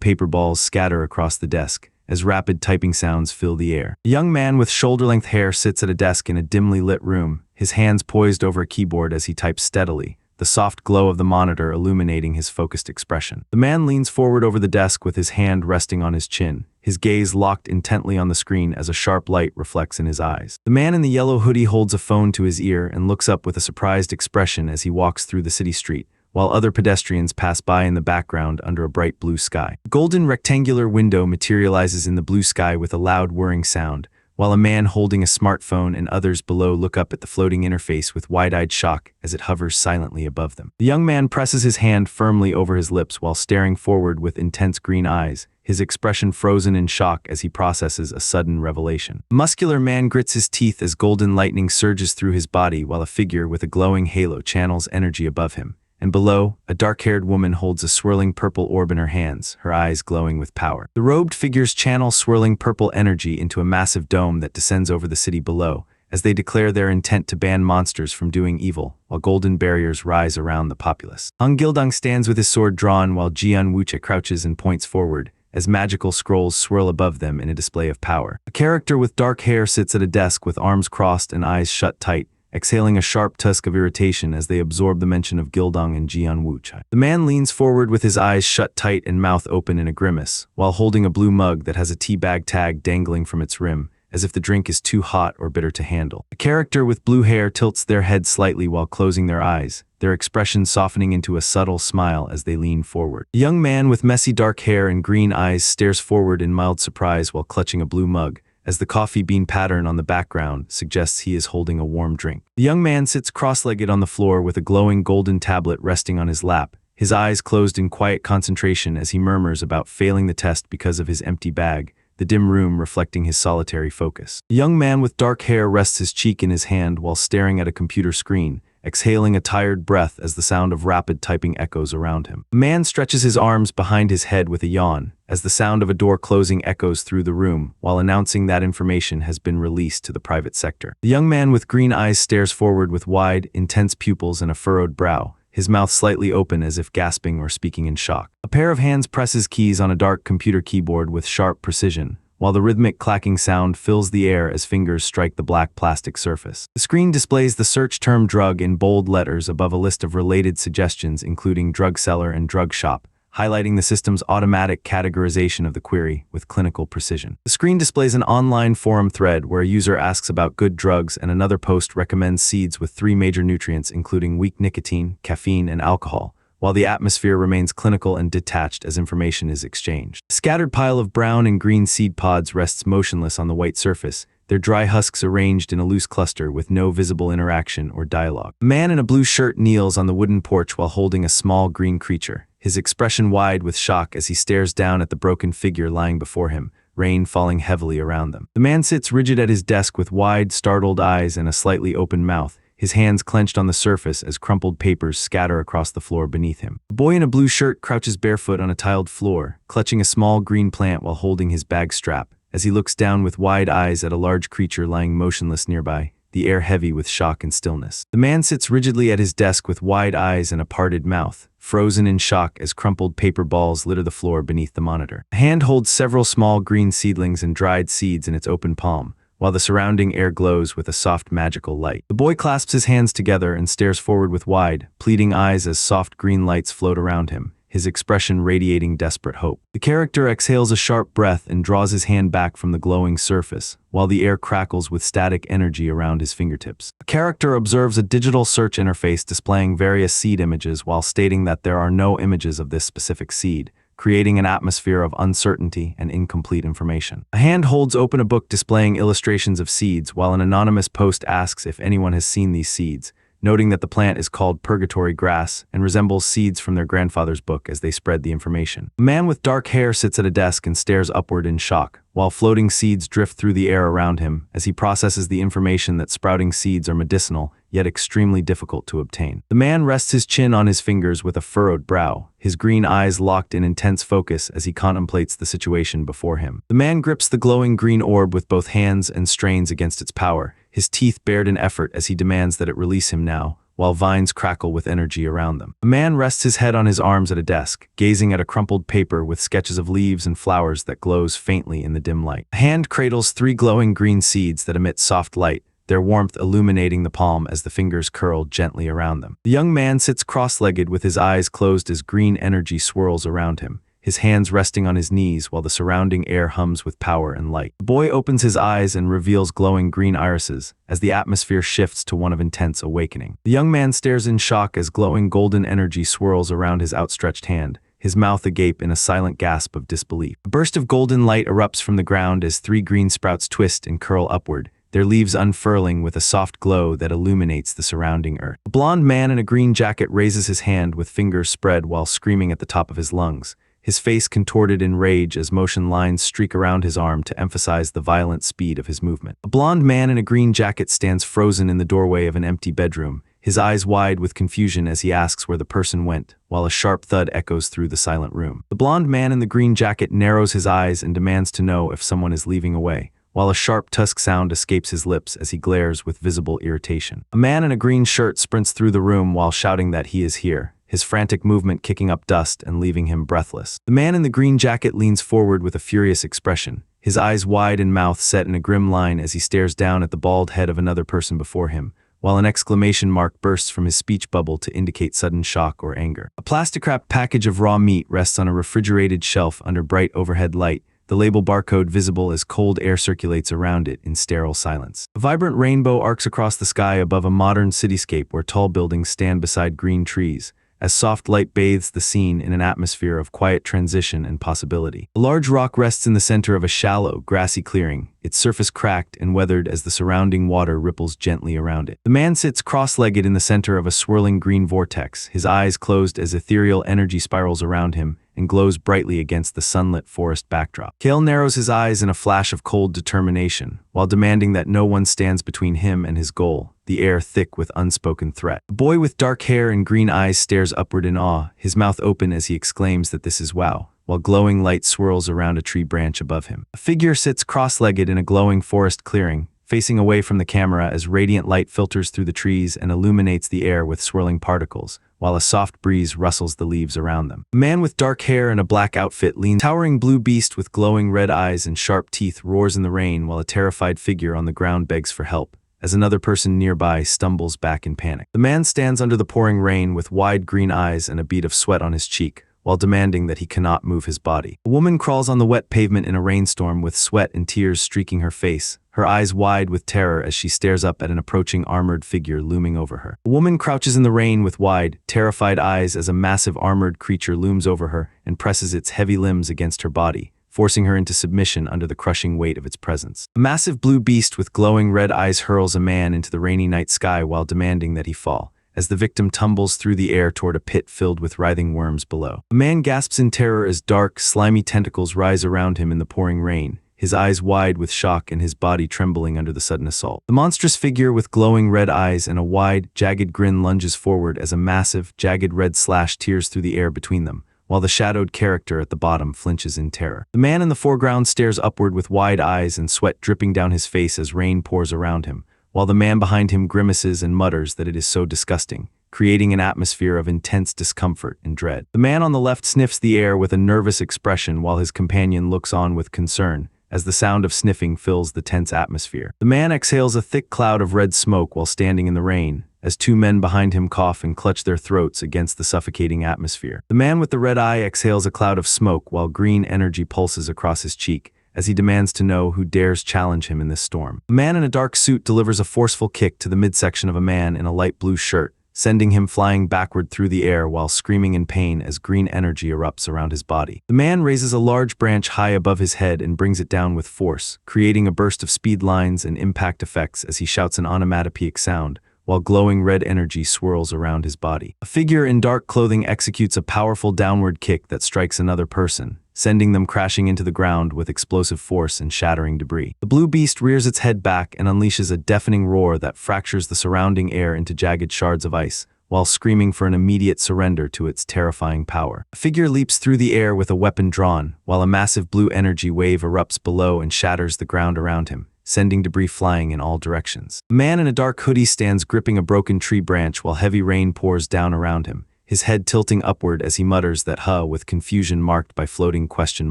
Speaker 1: paper balls scatter across the desk, as rapid typing sounds fill the air. A young man with shoulder-length hair sits at a desk in a dimly lit room, his hands poised over a keyboard as he types steadily, the soft glow of the monitor illuminating his focused expression. The man leans forward over the desk with his hand resting on his chin, his gaze locked intently on the screen as a sharp light reflects in his eyes. The man in the yellow hoodie holds a phone to his ear and looks up with a surprised expression as he walks through the city street, while other pedestrians pass by in the background under a bright blue sky. A golden rectangular window materializes in the blue sky with a loud whirring sound, while a man holding a smartphone and others below look up at the floating interface with wide-eyed shock as it hovers silently above them. The young man presses his hand firmly over his lips while staring forward with intense green eyes, his expression frozen in shock as he processes a sudden revelation. A muscular man grits his teeth as golden lightning surges through his body while a figure with a glowing halo channels energy above him. And below, a dark-haired woman holds a swirling purple orb in her hands, her eyes glowing with power. The robed figures channel swirling purple energy into a massive dome that descends over the city below, as they declare their intent to ban monsters from doing evil, while golden barriers rise around the populace. Hung Gildong stands with his sword drawn while Jian Wuche crouches and points forward, as magical scrolls swirl above them in a display of power. A character with dark hair sits at a desk with arms crossed and eyes shut tight, exhaling a sharp tusk of irritation as they absorb the mention of Gildong and Jian Wuchai. The man leans forward with his eyes shut tight and mouth open in a grimace, while holding a blue mug that has a tea bag tag dangling from its rim, as if the drink is too hot or bitter to handle. A character with blue hair tilts their head slightly while closing their eyes, their expression softening into a subtle smile as they lean forward. A young man with messy dark hair and green eyes stares forward in mild surprise while clutching a blue mug, as the coffee bean pattern on the background suggests he is holding a warm drink. The young man sits cross-legged on the floor with a glowing golden tablet resting on his lap, his eyes closed in quiet concentration as he murmurs about failing the test because of his empty bag, the dim room reflecting his solitary focus. The young man with dark hair rests his cheek in his hand while staring at a computer screen, exhaling a tired breath as the sound of rapid typing echoes around him. The man stretches his arms behind his head with a yawn, as the sound of a door closing echoes through the room, while announcing that information has been released to the private sector. The young man with green eyes stares forward with wide, intense pupils and a furrowed brow, his mouth slightly open as if gasping or speaking in shock. A pair of hands presses keys on a dark computer keyboard with sharp precision, while the rhythmic clacking sound fills the air as fingers strike the black plastic surface. The screen displays the search term drug in bold letters above a list of related suggestions including drug seller and drug shop, highlighting the system's automatic categorization of the query with clinical precision. The screen displays an online forum thread where a user asks about good drugs and another post recommends seeds with 3 major nutrients including weak nicotine, caffeine, and alcohol, while the atmosphere remains clinical and detached as information is exchanged. A scattered pile of brown and green seed pods rests motionless on the white surface, their dry husks arranged in a loose cluster with no visible interaction or dialogue. A man in a blue shirt kneels on the wooden porch while holding a small green creature, his expression wide with shock as he stares down at the broken figure lying before him, rain falling heavily around them. The man sits rigid at his desk with wide, startled eyes and a slightly open mouth, his hands clenched on the surface as crumpled papers scatter across the floor beneath him. A boy in a blue shirt crouches barefoot on a tiled floor, clutching a small green plant while holding his bag strap, as he looks down with wide eyes at a large creature lying motionless nearby, the air heavy with shock and stillness. The man sits rigidly at his desk with wide eyes and a parted mouth, frozen in shock as crumpled paper balls litter the floor beneath the monitor. A hand holds several small green seedlings and dried seeds in its open palm, while the surrounding air glows with a soft magical light. The boy clasps his hands together and stares forward with wide, pleading eyes as soft green lights float around him, his expression radiating desperate hope. The character exhales a sharp breath and draws his hand back from the glowing surface, while the air crackles with static energy around his fingertips. The character observes a digital search interface displaying various seed images while stating that there are no images of this specific seed, creating an atmosphere of uncertainty and incomplete information. A hand holds open a book displaying illustrations of seeds, while an anonymous post asks if anyone has seen these seeds, noting that the plant is called purgatory grass and resembles seeds from their grandfather's book as they spread the information. A man with dark hair sits at a desk and stares upward in shock, while floating seeds drift through the air around him as he processes the information that sprouting seeds are medicinal, yet extremely difficult to obtain. The man rests his chin on his fingers with a furrowed brow, his green eyes locked in intense focus as he contemplates the situation before him. The man grips the glowing green orb with both hands and strains against its power, his teeth bared in effort as he demands that it release him now, while vines crackle with energy around them. A man rests his head on his arms at a desk, gazing at a crumpled paper with sketches of leaves and flowers that glows faintly in the dim light. A hand cradles 3 glowing green seeds that emit soft light, their warmth illuminating the palm as the fingers curl gently around them. The young man sits cross-legged with his eyes closed as green energy swirls around him, his hands resting on his knees while the surrounding air hums with power and light. The boy opens his eyes and reveals glowing green irises as the atmosphere shifts to one of intense awakening. The young man stares in shock as glowing golden energy swirls around his outstretched hand, his mouth agape in a silent gasp of disbelief. A burst of golden light erupts from the ground as 3 green sprouts twist and curl upward, their leaves unfurling with a soft glow that illuminates the surrounding earth. A blond man in a green jacket raises his hand with fingers spread while screaming at the top of his lungs, his face contorted in rage as motion lines streak around his arm to emphasize the violent speed of his movement. A blond man in a green jacket stands frozen in the doorway of an empty bedroom, his eyes wide with confusion as he asks where the person went, while a sharp thud echoes through the silent room. The blond man in the green jacket narrows his eyes and demands to know if someone is leaving away, while a sharp tusk sound escapes his lips as he glares with visible irritation. A man in a green shirt sprints through the room while shouting that he is here, his frantic movement kicking up dust and leaving him breathless. The man in the green jacket leans forward with a furious expression, his eyes wide and mouth set in a grim line as he stares down at the bald head of another person before him, while an exclamation mark bursts from his speech bubble to indicate sudden shock or anger. A plastic-wrapped package of raw meat rests on a refrigerated shelf under bright overhead light, the label barcode visible as cold air circulates around it in sterile silence. A vibrant rainbow arcs across the sky above a modern cityscape where tall buildings stand beside green trees, as soft light bathes the scene in an atmosphere of quiet transition and possibility. A large rock rests in the center of a shallow, grassy clearing, its surface cracked and weathered as the surrounding water ripples gently around it. The man sits cross-legged in the center of a swirling green vortex, his eyes closed as ethereal energy spirals around him and glows brightly against the sunlit forest backdrop. Kale narrows his eyes in a flash of cold determination, while demanding that no one stands between him and his goal, the air thick with unspoken threat. The boy with dark hair and green eyes stares upward in awe, his mouth open as he exclaims that this is wow, while glowing light swirls around a tree branch above him. A figure sits cross-legged in a glowing forest clearing, facing away from the camera as radiant light filters through the trees and illuminates the air with swirling particles, while a soft breeze rustles the leaves around them. A man with dark hair and a black outfit leans. A towering blue beast with glowing red eyes and sharp teeth roars in the rain while a terrified figure on the ground begs for help, as another person nearby stumbles back in panic. The man stands under the pouring rain with wide green eyes and a bead of sweat on his cheek, while demanding that he cannot move his body. A woman crawls on the wet pavement in a rainstorm with sweat and tears streaking her face, her eyes wide with terror as she stares up at an approaching armored figure looming over her. A woman crouches in the rain with wide, terrified eyes as a massive armored creature looms over her and presses its heavy limbs against her body, forcing her into submission under the crushing weight of its presence. A massive blue beast with glowing red eyes hurls a man into the rainy night sky while demanding that he fall, as the victim tumbles through the air toward a pit filled with writhing worms below. A man gasps in terror as dark, slimy tentacles rise around him in the pouring rain, his eyes wide with shock and his body trembling under the sudden assault. The monstrous figure with glowing red eyes and a wide, jagged grin lunges forward as a massive, jagged red slash tears through the air between them, while the shadowed character at the bottom flinches in terror. The man in the foreground stares upward with wide eyes and sweat dripping down his face as rain pours around him, while the man behind him grimaces and mutters that it is so disgusting, creating an atmosphere of intense discomfort and dread. The man on the left sniffs the air with a nervous expression while his companion looks on with concern, as the sound of sniffing fills the tense atmosphere. The man exhales a thick cloud of red smoke while standing in the rain, as two men behind him cough and clutch their throats against the suffocating atmosphere. The man with the red eye exhales a cloud of smoke while green energy pulses across his cheek, as he demands to know who dares challenge him in this storm. A man in a dark suit delivers a forceful kick to the midsection of a man in a light blue shirt, sending him flying backward through the air while screaming in pain as green energy erupts around his body. The man raises a large branch high above his head and brings it down with force, creating a burst of speed lines and impact effects as he shouts an onomatopoeic sound, while glowing red energy swirls around his body. A figure in dark clothing executes a powerful downward kick that strikes another person, sending them crashing into the ground with explosive force and shattering debris. The blue beast rears its head back and unleashes a deafening roar that fractures the surrounding air into jagged shards of ice, while screaming for an immediate surrender to its terrifying power. A figure leaps through the air with a weapon drawn, while a massive blue energy wave erupts below and shatters the ground around him, sending debris flying in all directions. A man in a dark hoodie stands gripping a broken tree branch while heavy rain pours down around him, his head tilting upward as he mutters that with confusion marked by floating question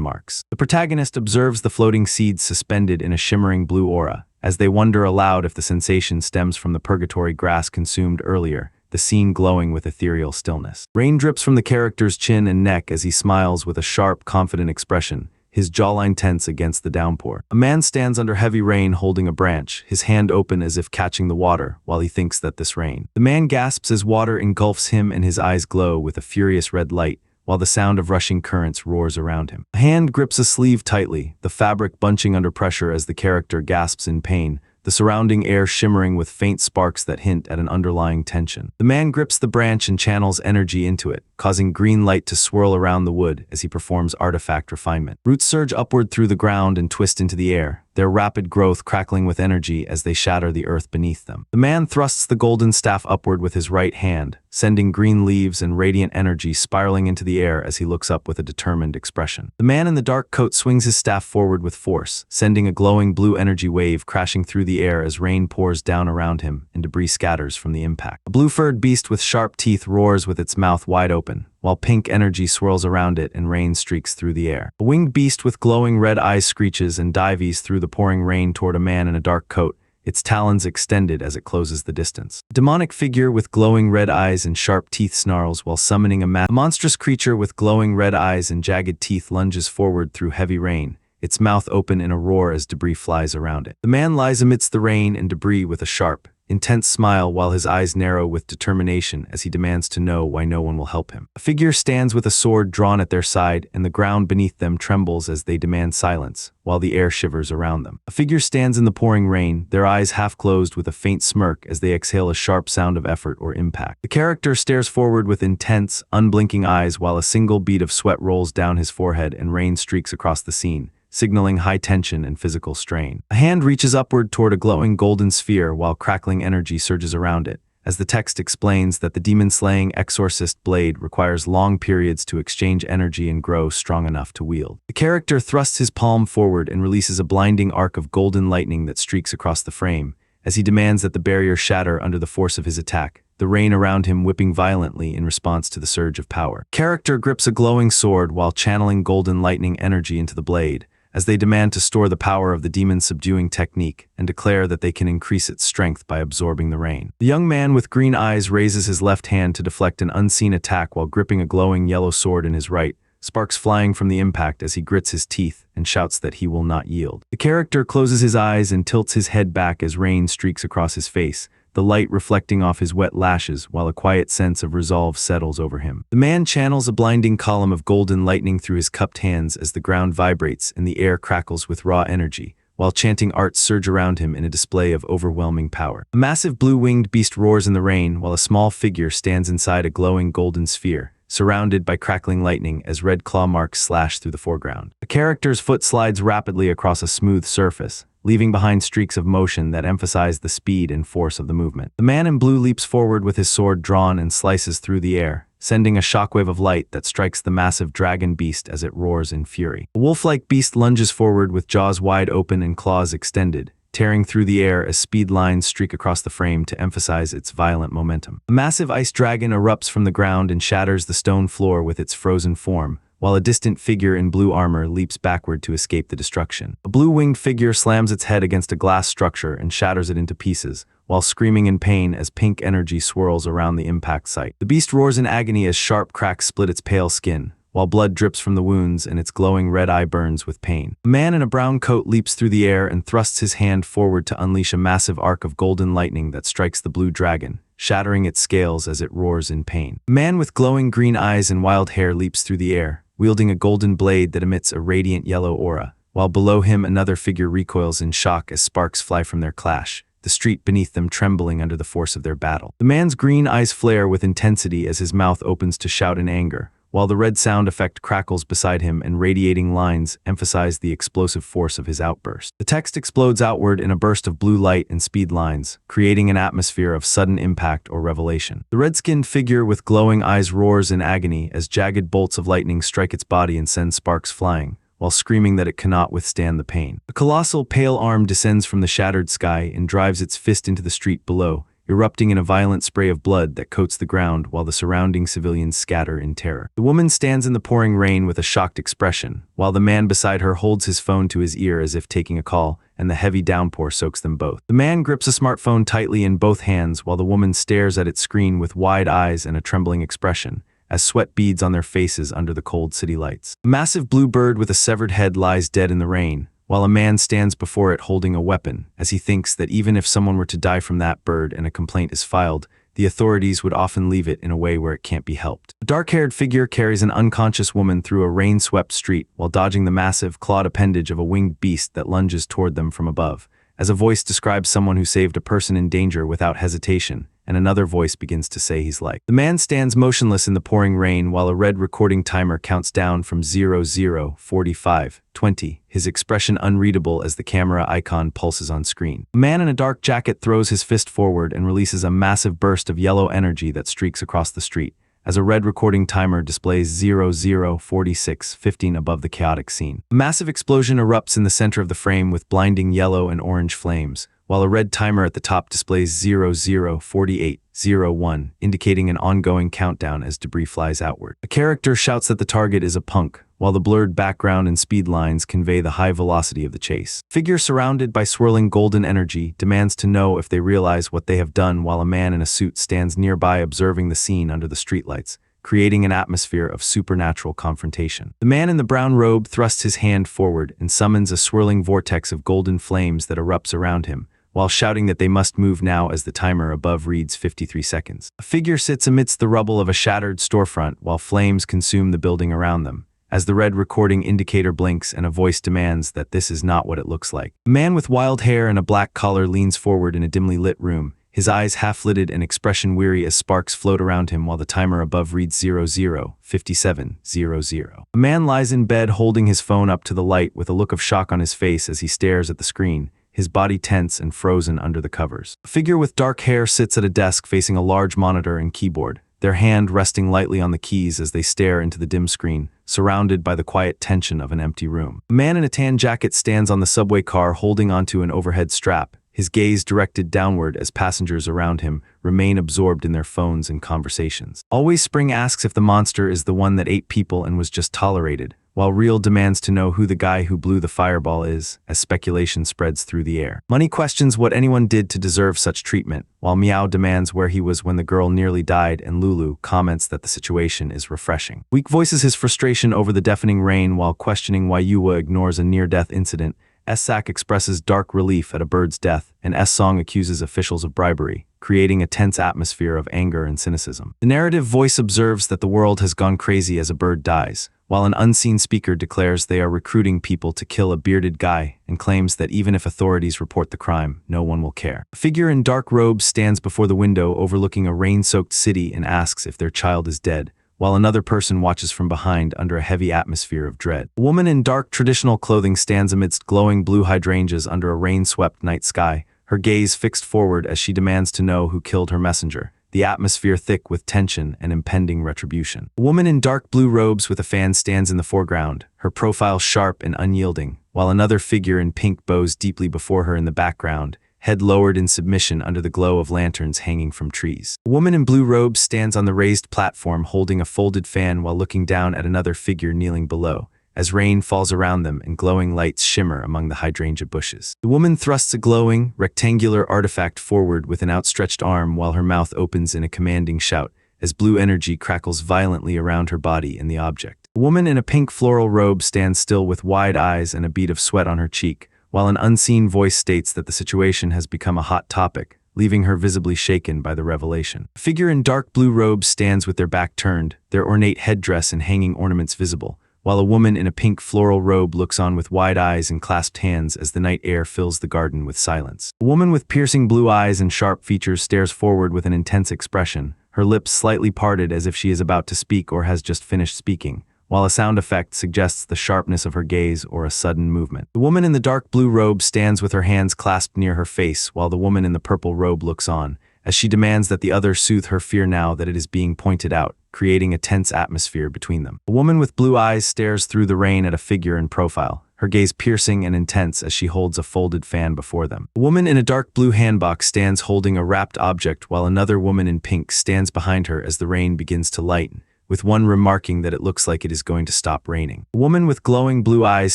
Speaker 1: marks. The protagonist observes the floating seeds suspended in a shimmering blue aura, as they wonder aloud if the sensation stems from the purgatory grass consumed earlier, the scene glowing with ethereal stillness. Rain drips from the character's chin and neck as he smiles with a sharp, confident expression, his jawline tense against the downpour. A man stands under heavy rain holding a branch, his hand open as if catching the water, while he thinks that this rain. The man gasps as water engulfs him and his eyes glow with a furious red light, while the sound of rushing currents roars around him. A hand grips a sleeve tightly, the fabric bunching under pressure as the character gasps in pain, the surrounding air shimmering with faint sparks that hint at an underlying tension. The man grips the branch and channels energy into it, causing green light to swirl around the wood as he performs artifact refinement. Roots surge upward through the ground and twist into the air, their rapid growth crackling with energy as they shatter the earth beneath them. The man thrusts the golden staff upward with his right hand, sending green leaves and radiant energy spiraling into the air as he looks up with a determined expression. The man in the dark coat swings his staff forward with force, sending a glowing blue energy wave crashing through the air as rain pours down around him and debris scatters from the impact. A blue-furred beast with sharp teeth roars with its mouth wide open, while pink energy swirls around it and rain streaks through the air. A winged beast with glowing red eyes screeches and dives through the pouring rain toward a man in a dark coat, its talons extended as it closes the distance. A demonic figure with glowing red eyes and sharp teeth snarls while summoning a monstrous creature with glowing red eyes and jagged teeth lunges forward through heavy rain, its mouth open in a roar as debris flies around it. The man lies amidst the rain and debris with a sharp, intense smile while his eyes narrow with determination as he demands to know why no one will help him. A figure stands with a sword drawn at their side and the ground beneath them trembles as they demand silence, while the air shivers around them. A figure stands in the pouring rain, their eyes half closed with a faint smirk as they exhale a sharp sound of effort or impact. The character stares forward with intense, unblinking eyes while a single bead of sweat rolls down his forehead and rain streaks across the scene, signaling high tension and physical strain. A hand reaches upward toward a glowing golden sphere while crackling energy surges around it, as the text explains that the demon-slaying exorcist blade requires long periods to exchange energy and grow strong enough to wield. The character thrusts his palm forward and releases a blinding arc of golden lightning that streaks across the frame, as he demands that the barrier shatter under the force of his attack, the rain around him whipping violently in response to the surge of power. Character grips a glowing sword while channeling golden lightning energy into the blade, as they demand to store the power of the demon's subduing technique and declare that they can increase its strength by absorbing the rain. The young man with green eyes raises his left hand to deflect an unseen attack while gripping a glowing yellow sword in his right, sparks flying from the impact as he grits his teeth and shouts that he will not yield. The character closes his eyes and tilts his head back as rain streaks across his face, the light reflecting off his wet lashes while a quiet sense of resolve settles over him. The man channels a blinding column of golden lightning through his cupped hands as the ground vibrates and the air crackles with raw energy, while chanting arts surge around him in a display of overwhelming power. A massive blue-winged beast roars in the rain while a small figure stands inside a glowing golden sphere, surrounded by crackling lightning as red claw marks slash through the foreground. The character's foot slides rapidly across a smooth surface, leaving behind streaks of motion that emphasize the speed and force of the movement. The man in blue leaps forward with his sword drawn and slices through the air, sending a shockwave of light that strikes the massive dragon beast as it roars in fury. The wolf-like beast lunges forward with jaws wide open and claws extended, tearing through the air as speed lines streak across the frame to emphasize its violent momentum. A massive ice dragon erupts from the ground and shatters the stone floor with its frozen form, while a distant figure in blue armor leaps backward to escape the destruction. A blue-winged figure slams its head against a glass structure and shatters it into pieces, while screaming in pain as pink energy swirls around the impact site. The beast roars in agony as sharp cracks split its pale skin, while blood drips from the wounds and its glowing red eye burns with pain. A man in a brown coat leaps through the air and thrusts his hand forward to unleash a massive arc of golden lightning that strikes the blue dragon, shattering its scales as it roars in pain. A man with glowing green eyes and wild hair leaps through the air, wielding a golden blade that emits a radiant yellow aura, while below him another figure recoils in shock as sparks fly from their clash, the street beneath them trembling under the force of their battle. The man's green eyes flare with intensity as his mouth opens to shout in anger, while the red sound effect crackles beside him and radiating lines emphasize the explosive force of his outburst. The text explodes outward in a burst of blue light and speed lines, creating an atmosphere of sudden impact or revelation. The red-skinned figure with glowing eyes roars in agony as jagged bolts of lightning strike its body and send sparks flying, while screaming that it cannot withstand the pain. A colossal pale arm descends from the shattered sky and drives its fist into the street below, erupting in a violent spray of blood that coats the ground while the surrounding civilians scatter in terror. The woman stands in the pouring rain with a shocked expression, while the man beside her holds his phone to his ear as if taking a call, and the heavy downpour soaks them both. The man grips a smartphone tightly in both hands while the woman stares at its screen with wide eyes and a trembling expression, as sweat beads on their faces under the cold city lights. A massive blue bird with a severed head lies dead in the rain, while a man stands before it holding a weapon, as he thinks that even if someone were to die from that bird and a complaint is filed, the authorities would often leave it in a way where it can't be helped. A dark-haired figure carries an unconscious woman through a rain-swept street while dodging the massive, clawed appendage of a winged beast that lunges toward them from above, as a voice describes someone who saved a person in danger without hesitation, and another voice begins to say he's like. The man stands motionless in the pouring rain while a red recording timer counts down from 00, 45, 20, his expression unreadable as the camera icon pulses on screen. A man in a dark jacket throws his fist forward and releases a massive burst of yellow energy that streaks across the street, as a red recording timer displays 00, 46, 15 above the chaotic scene. A massive explosion erupts in the center of the frame with blinding yellow and orange flames, while a red timer at the top displays 00, 48, 01, indicating an ongoing countdown as debris flies outward. A character shouts that the target is a punk, while the blurred background and speed lines convey the high velocity of the chase. A figure surrounded by swirling golden energy demands to know if they realize what they have done, while a man in a suit stands nearby observing the scene under the streetlights, creating an atmosphere of supernatural confrontation. The man in the brown robe thrusts his hand forward and summons a swirling vortex of golden flames that erupts around him, while shouting that they must move now as the timer above reads 53 seconds. A figure sits amidst the rubble of a shattered storefront while flames consume the building around them, as the red recording indicator blinks and a voice demands that this is not what it looks like. A man with wild hair and a black collar leans forward in a dimly lit room, his eyes half-lidded and expression weary as sparks float around him while the timer above reads 00, 57, 00. A man lies in bed holding his phone up to the light with a look of shock on his face as he stares at the screen, his body tense and frozen under the covers. A figure with dark hair sits at a desk facing a large monitor and keyboard, their hand resting lightly on the keys as they stare into the dim screen, surrounded by the quiet tension of an empty room. A man in a tan jacket stands on the subway car holding onto an overhead strap, his gaze directed downward as passengers around him remain absorbed in their phones and conversations. Always Spring asks if the monster is the one that ate people and was just tolerated, while Real demands to know who the guy who blew the fireball is, as speculation spreads through the air. Money questions what anyone did to deserve such treatment, while Meow demands where he was when the girl nearly died, and Lulu comments that the situation is refreshing. Weak voices his frustration over the deafening rain while questioning why Yuwa ignores a near-death incident. S-Sack expresses dark relief at a bird's death, and S-Song accuses officials of bribery, creating a tense atmosphere of anger and cynicism. The narrative voice observes that the world has gone crazy as a bird dies, while an unseen speaker declares they are recruiting people to kill a bearded guy and claims that even if authorities report the crime, no one will care. A figure in dark robes stands before the window overlooking a rain-soaked city and asks if their child is dead, while another person watches from behind under a heavy atmosphere of dread. A woman in dark traditional clothing stands amidst glowing blue hydrangeas under a rain-swept night sky, her gaze fixed forward as she demands to know who killed her messenger, the atmosphere thick with tension and impending retribution. A woman in dark blue robes with a fan stands in the foreground, her profile sharp and unyielding, while another figure in pink bows deeply before her in the background, head lowered in submission under the glow of lanterns hanging from trees. A woman in blue robes stands on the raised platform holding a folded fan while looking down at another figure kneeling below, as rain falls around them and glowing lights shimmer among the hydrangea bushes. The woman thrusts a glowing, rectangular artifact forward with an outstretched arm while her mouth opens in a commanding shout, as blue energy crackles violently around her body and the object. A woman in a pink floral robe stands still with wide eyes and a bead of sweat on her cheek, while an unseen voice states that the situation has become a hot topic, leaving her visibly shaken by the revelation. A figure in dark blue robes stands with their back turned, their ornate headdress and hanging ornaments visible, while a woman in a pink floral robe looks on with wide eyes and clasped hands as the night air fills the garden with silence. A woman with piercing blue eyes and sharp features stares forward with an intense expression, her lips slightly parted as if she is about to speak or has just finished speaking, while a sound effect suggests the sharpness of her gaze or a sudden movement. The woman in the dark blue robe stands with her hands clasped near her face while the woman in the purple robe looks on, as she demands that the other soothe her fear now that it is being pointed out, creating a tense atmosphere between them. A woman with blue eyes stares through the rain at a figure in profile, her gaze piercing and intense as she holds a folded fan before them. A woman in a dark blue handbox stands holding a wrapped object while another woman in pink stands behind her as the rain begins to lighten, with one remarking that it looks like it is going to stop raining. A woman with glowing blue eyes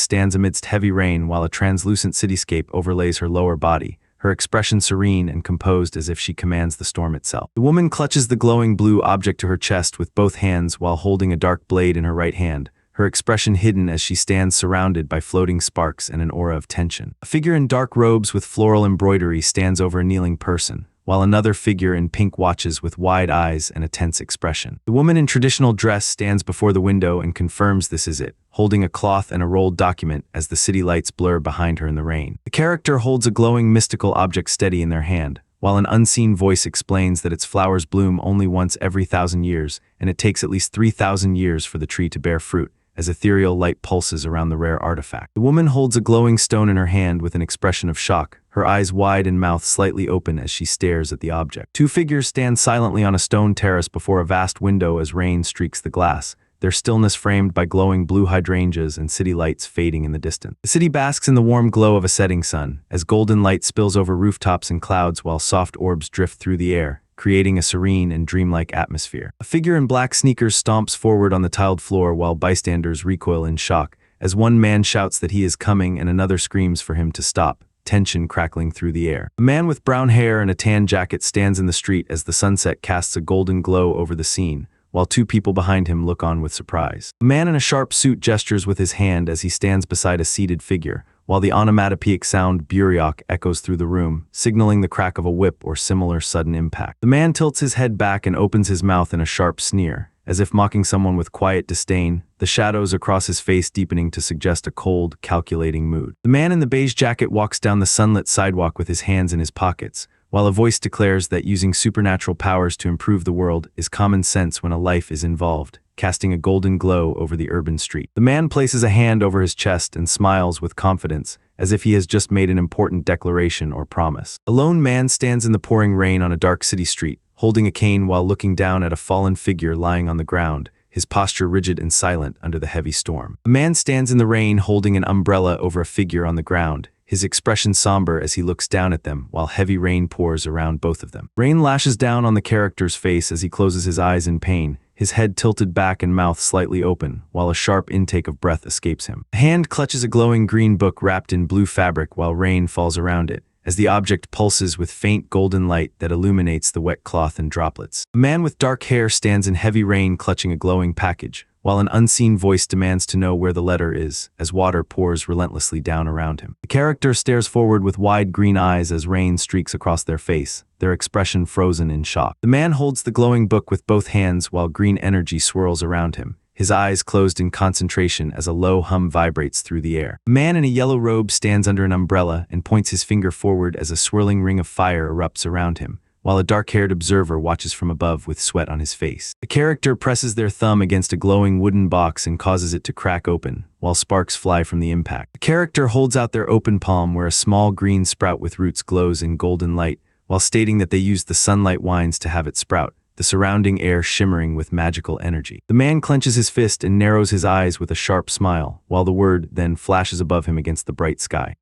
Speaker 1: stands amidst heavy rain while a translucent cityscape overlays her lower body, her expression serene and composed as if she commands the storm itself. The woman clutches the glowing blue object to her chest with both hands while holding a dark blade in her right hand, her expression hidden as she stands surrounded by floating sparks and an aura of tension. A figure in dark robes with floral embroidery stands over a kneeling person, while another figure in pink watches with wide eyes and a tense expression. The woman in traditional dress stands before the window and confirms this is it, holding a cloth and a rolled document as the city lights blur behind her in the rain. The character holds a glowing mystical object steady in their hand, while an unseen voice explains that its flowers bloom only once every 1,000 years, and it takes at least 3,000 years for the tree to bear fruit, as ethereal light pulses around the rare artifact. The woman holds a glowing stone in her hand with an expression of shock, her eyes wide and mouth slightly open as she stares at the object. Two figures stand silently on a stone terrace before a vast window as rain streaks the glass, their stillness framed by glowing blue hydrangeas and city lights fading in the distance. The city basks in the warm glow of a setting sun, as golden light spills over rooftops and clouds while soft orbs drift through the air, creating a serene and dreamlike atmosphere. A figure in black sneakers stomps forward on the tiled floor while bystanders recoil in shock, as one man shouts that he is coming and another screams for him to stop, tension crackling through the air. A man with brown hair and a tan jacket stands in the street as the sunset casts a golden glow over the scene, while two people behind him look on with surprise. A man in a sharp suit gestures with his hand as he stands beside a seated figure, while the onomatopoeic sound buryok echoes through the room, signaling the crack of a whip or similar sudden impact. The man tilts his head back and opens his mouth in a sharp sneer, as if mocking someone with quiet disdain, the shadows across his face deepening to suggest a cold, calculating mood. The man in the beige jacket walks down the sunlit sidewalk with his hands in his pockets, while a voice declares that using supernatural powers to improve the world is common sense when a life is involved, casting a golden glow over the urban street. The man places a hand over his chest and smiles with confidence, as if he has just made an important declaration or promise. A lone man stands in the pouring rain on a dark city street, holding a cane while looking down at a fallen figure lying on the ground, his posture rigid and silent under the heavy storm. A man stands in the rain holding an umbrella over a figure on the ground, his expression somber as he looks down at them while heavy rain pours around both of them. Rain lashes down on the character's face as he closes his eyes in pain, his head tilted back and mouth slightly open, while a sharp intake of breath escapes him. A hand clutches a glowing green book wrapped in blue fabric while rain falls around it, as the object pulses with faint golden light that illuminates the wet cloth in droplets. A man with dark hair stands in heavy rain clutching a glowing package, while an unseen voice demands to know where the letter is, as water pours relentlessly down around him. The character stares forward with wide green eyes as rain streaks across their face, their expression frozen in shock. The man holds the glowing book with both hands while green energy swirls around him, his eyes closed in concentration as a low hum vibrates through the air. A man in a yellow robe stands under an umbrella and points his finger forward as a swirling ring of fire erupts around him, while a dark-haired observer watches from above with sweat on his face. The character presses their thumb against a glowing wooden box and causes it to crack open, while sparks fly from the impact. The character holds out their open palm where a small green sprout with roots glows in golden light, while stating that they used the sunlight wines to have it sprout, the surrounding air shimmering with magical energy. The man clenches his fist and narrows his eyes with a sharp smile, while the word then flashes above him against the bright sky.